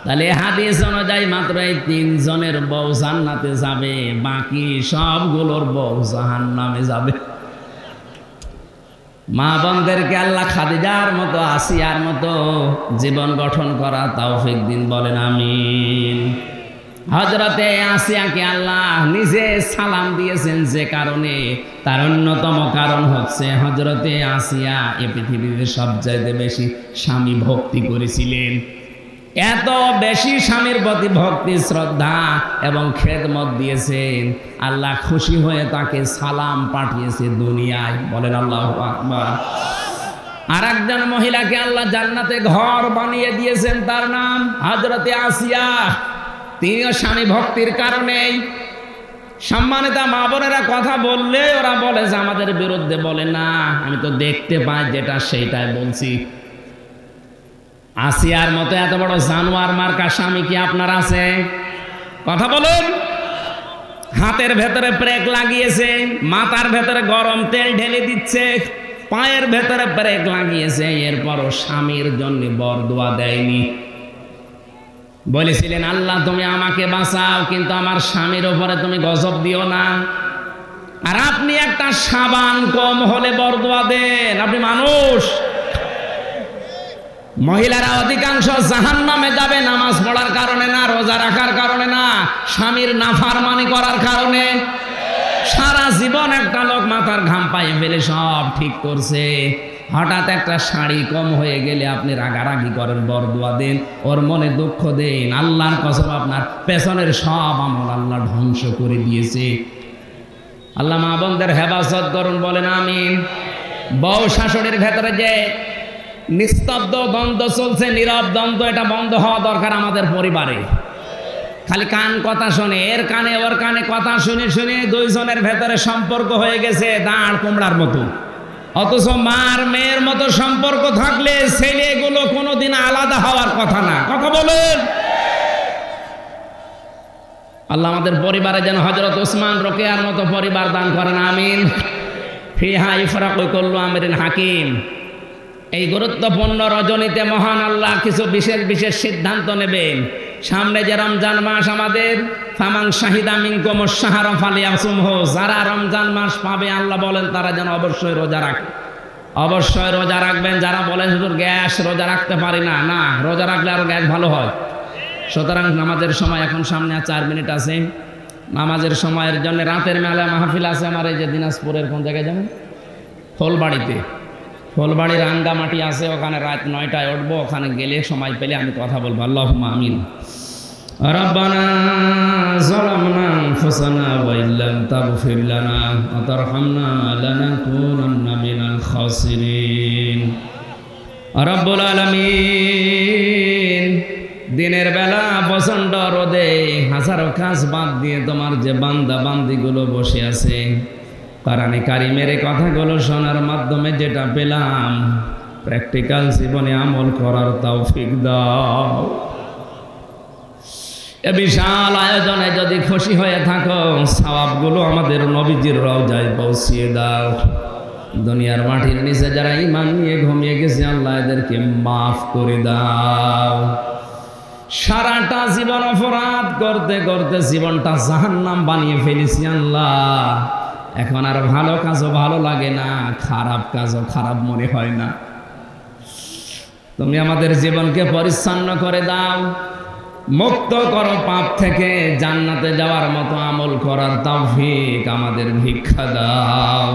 তাহলে হাদিস অনুযায়ী মাত্র এই ৩ জনের বউ জান্নাতে যাবে, বাকি সবগুলোর বউ জাহান্নামে যাবে। মা বোনদেরকে আল্লাহ খাদিজার মতো, আসিয়ার মতো জীবন গঠন করা তৌফিক দিন, বলেন আমিন। হযরতে আসিয়াকে আল্লাহ নিজে সালাম দিয়েছেন, যে কারণে, তার অন্যতম কারণ হচ্ছে হযরতে আসিয়া এ পৃথিবীতে সবচাইতে বেশি স্বামী ভক্তি করেছিলেন। এত বেশি স্বামীর প্রতি ভক্তি, শ্রদ্ধা এবং খেদমত দিয়েছেন, আল্লাহ খুশি হয়ে তাকে সালাম পাঠিয়েছে দুনিয়ায়, বলেন আল্লাহু আকবার। আর একজন মহিলাকে আল্লাহ জান্নাতে ঘর বানিয়ে দিয়েছেন, তার নাম হযরতে আসিয়া। তিনিও স্বামী ভক্তির কারণেই। সম্মানিত মা বোনেরা, কথা বললে ওরা বলে যে আমাদের বিরুদ্ধে বলে না, আমি তো দেখতে পাই যেটা সেইটাই বলছি। আসিয়ার মতো এত বড় জানোয়ার মার্কা স্বামী কি আপনার আছে? কথা বলুন। হাতের ভেতরে ব্রেক লাগিয়েছে, মাথার ভেতরে গরম তেল ঢেলে দিচ্ছে, পায়ের ভেতরে ব্রেক লাগিয়েছে, এরপরও স্বামীর জন্য বরদোয়া দেয়নি। বলেছিলেন, আল্লাহ তুমি আমাকে বাঁচাও, কিন্তু আমার স্বামীর উপরে তুমি গজব দিও না। আর আপনি একটা সাবান কম হলে বরদোয়া দেন। আপনি মানুষ। মহিলারা অধিকাংশ জাহান্নামে যাবে নামাজ পড়ার কারণে না, রোজা রাখার কারণে না, স্বামীর নাফরমানি করার কারণে। সারা জীবন একটা লোক মাথার ঘাম পায়ে ফেলে সব ঠিক করছে, হঠাৎ একটা শাড়ি কম হয়ে গেলে আপনি রাগারাগি করেন, বরদোয়া দেন, ওর মনে দুঃখ দেন। আল্লাহর কসম আপনার পেছনের সব আমল আল্লাহ ধ্বংস করে দিয়েছে। আল্লাহ মা বোনদের হেফাজত করুন, বলেন আমিন। বউ শাশুড়ির ভেতরে যে নিস্তব্ধ দ্বন্দ্ব চলছে, নীরব দ্বন্দ্ব, এটা বন্ধ হওয়া দরকার আমাদের পরিবারে। খালি কান কথা শোনে, এর কানে ওর কানে কথা শুনে শুনে দুইজনের ভেতরে সম্পর্ক হয়ে গেছে দাঁড় কুমড়ার মতো। অথচ মার মেয়ের মতো সম্পর্ক থাকলে ছেলেগুলো কোনোদিন আলাদা হওয়ার কথা না। কথা বলেন। আল্লাহ আমাদের পরিবারে যেন হযরত ওসমান রোকেয়ার মতো পরিবার দান করেন, আমিন। ফিহা ইফরাকু কুল্লু আমরিন হাকিম। এই গুরুত্বপূর্ণ রজনীতে মহান আল্লাহ কিছু বিশেষ বিশেষ সিদ্ধান্ত নেবেন। সামনে যে রমজান মাস আমাদের, ফামান শাহিদা মিনকুমুশ শাহরা ফালিয়াসুমহু, যারা রমজান মাস পাবে আল্লাহ বলেন তারা যেন অবশ্যই রোজা রাখে। অবশ্যই রোজা রাখবেন। যারা বলেন হুজুর গ্যাস রোজা রাখতে পারি না, না, রোজা রাখলে আরো গ্যাস ভালো হয়। সুতরাং নামাজের সময় এখন সামনে আর 4 মিনিট আছে। নামাজের সময়ের জন্য রাতের মেলা মাহফিল আছে আমার এই যে দিনাজপুরের কোন জায়গায় যাবেন, ফুলবাড়িতে। ফুলবাড়ি রাঙ্গামাটি আছে, ওখানে রাত 9টায় উঠবো। ওখানে গেলে সময় পেলে আমি কথা বলবো। আল্লাহুম্মা আমিন। রব্বানা যালামনা আনফুসানা ওয়া ইল্লাম তাগফির লানা ওয়া তারহামনা লানাকুনান্না মিনাল খাসিরিন। রব্বুল আলামিন, দিনের বেলা প্রচণ্ড রোদে হাজারো কাজ বাদ দিয়ে তোমার যে বান্দা বান্দিগুলো বসে আছে, কোরআনে কারিমের কথাগুলো শোনার মাধ্যমে যেটা পেলাম, প্র্যাকটিক্যাল জীবনে আমল করার তৌফিক দাও। এ বিশাল আয়োজনে যদি খুশি হয়ে থাকো, সওয়াবগুলো আমাদের নবীজির রওজায় পৌঁছিয়ে দাও। দুনিয়ার মাটির নিচে যারা ঈমান নিয়ে ঘুমিয়ে গেছে আল্লাহ এদেরকে মাফ করে দাও। সারাটা জীবন অপরাধ করতে করতে জীবনটা জাহান্নাম বানিয়ে ফেলেছি আল্লাহ। এখন আর ভালো কাজও ভালো লাগে না, খারাপ কাজও খারাপ মনে হয় না। তুমি আমাদের জীবনকে পরিচ্ছন্ন করে দাও, মুক্ত করো পাপ থেকে, জান্নাতে যাওয়ার মতো আমল করার তৌফিক আমাদের ভিক্ষা দাও।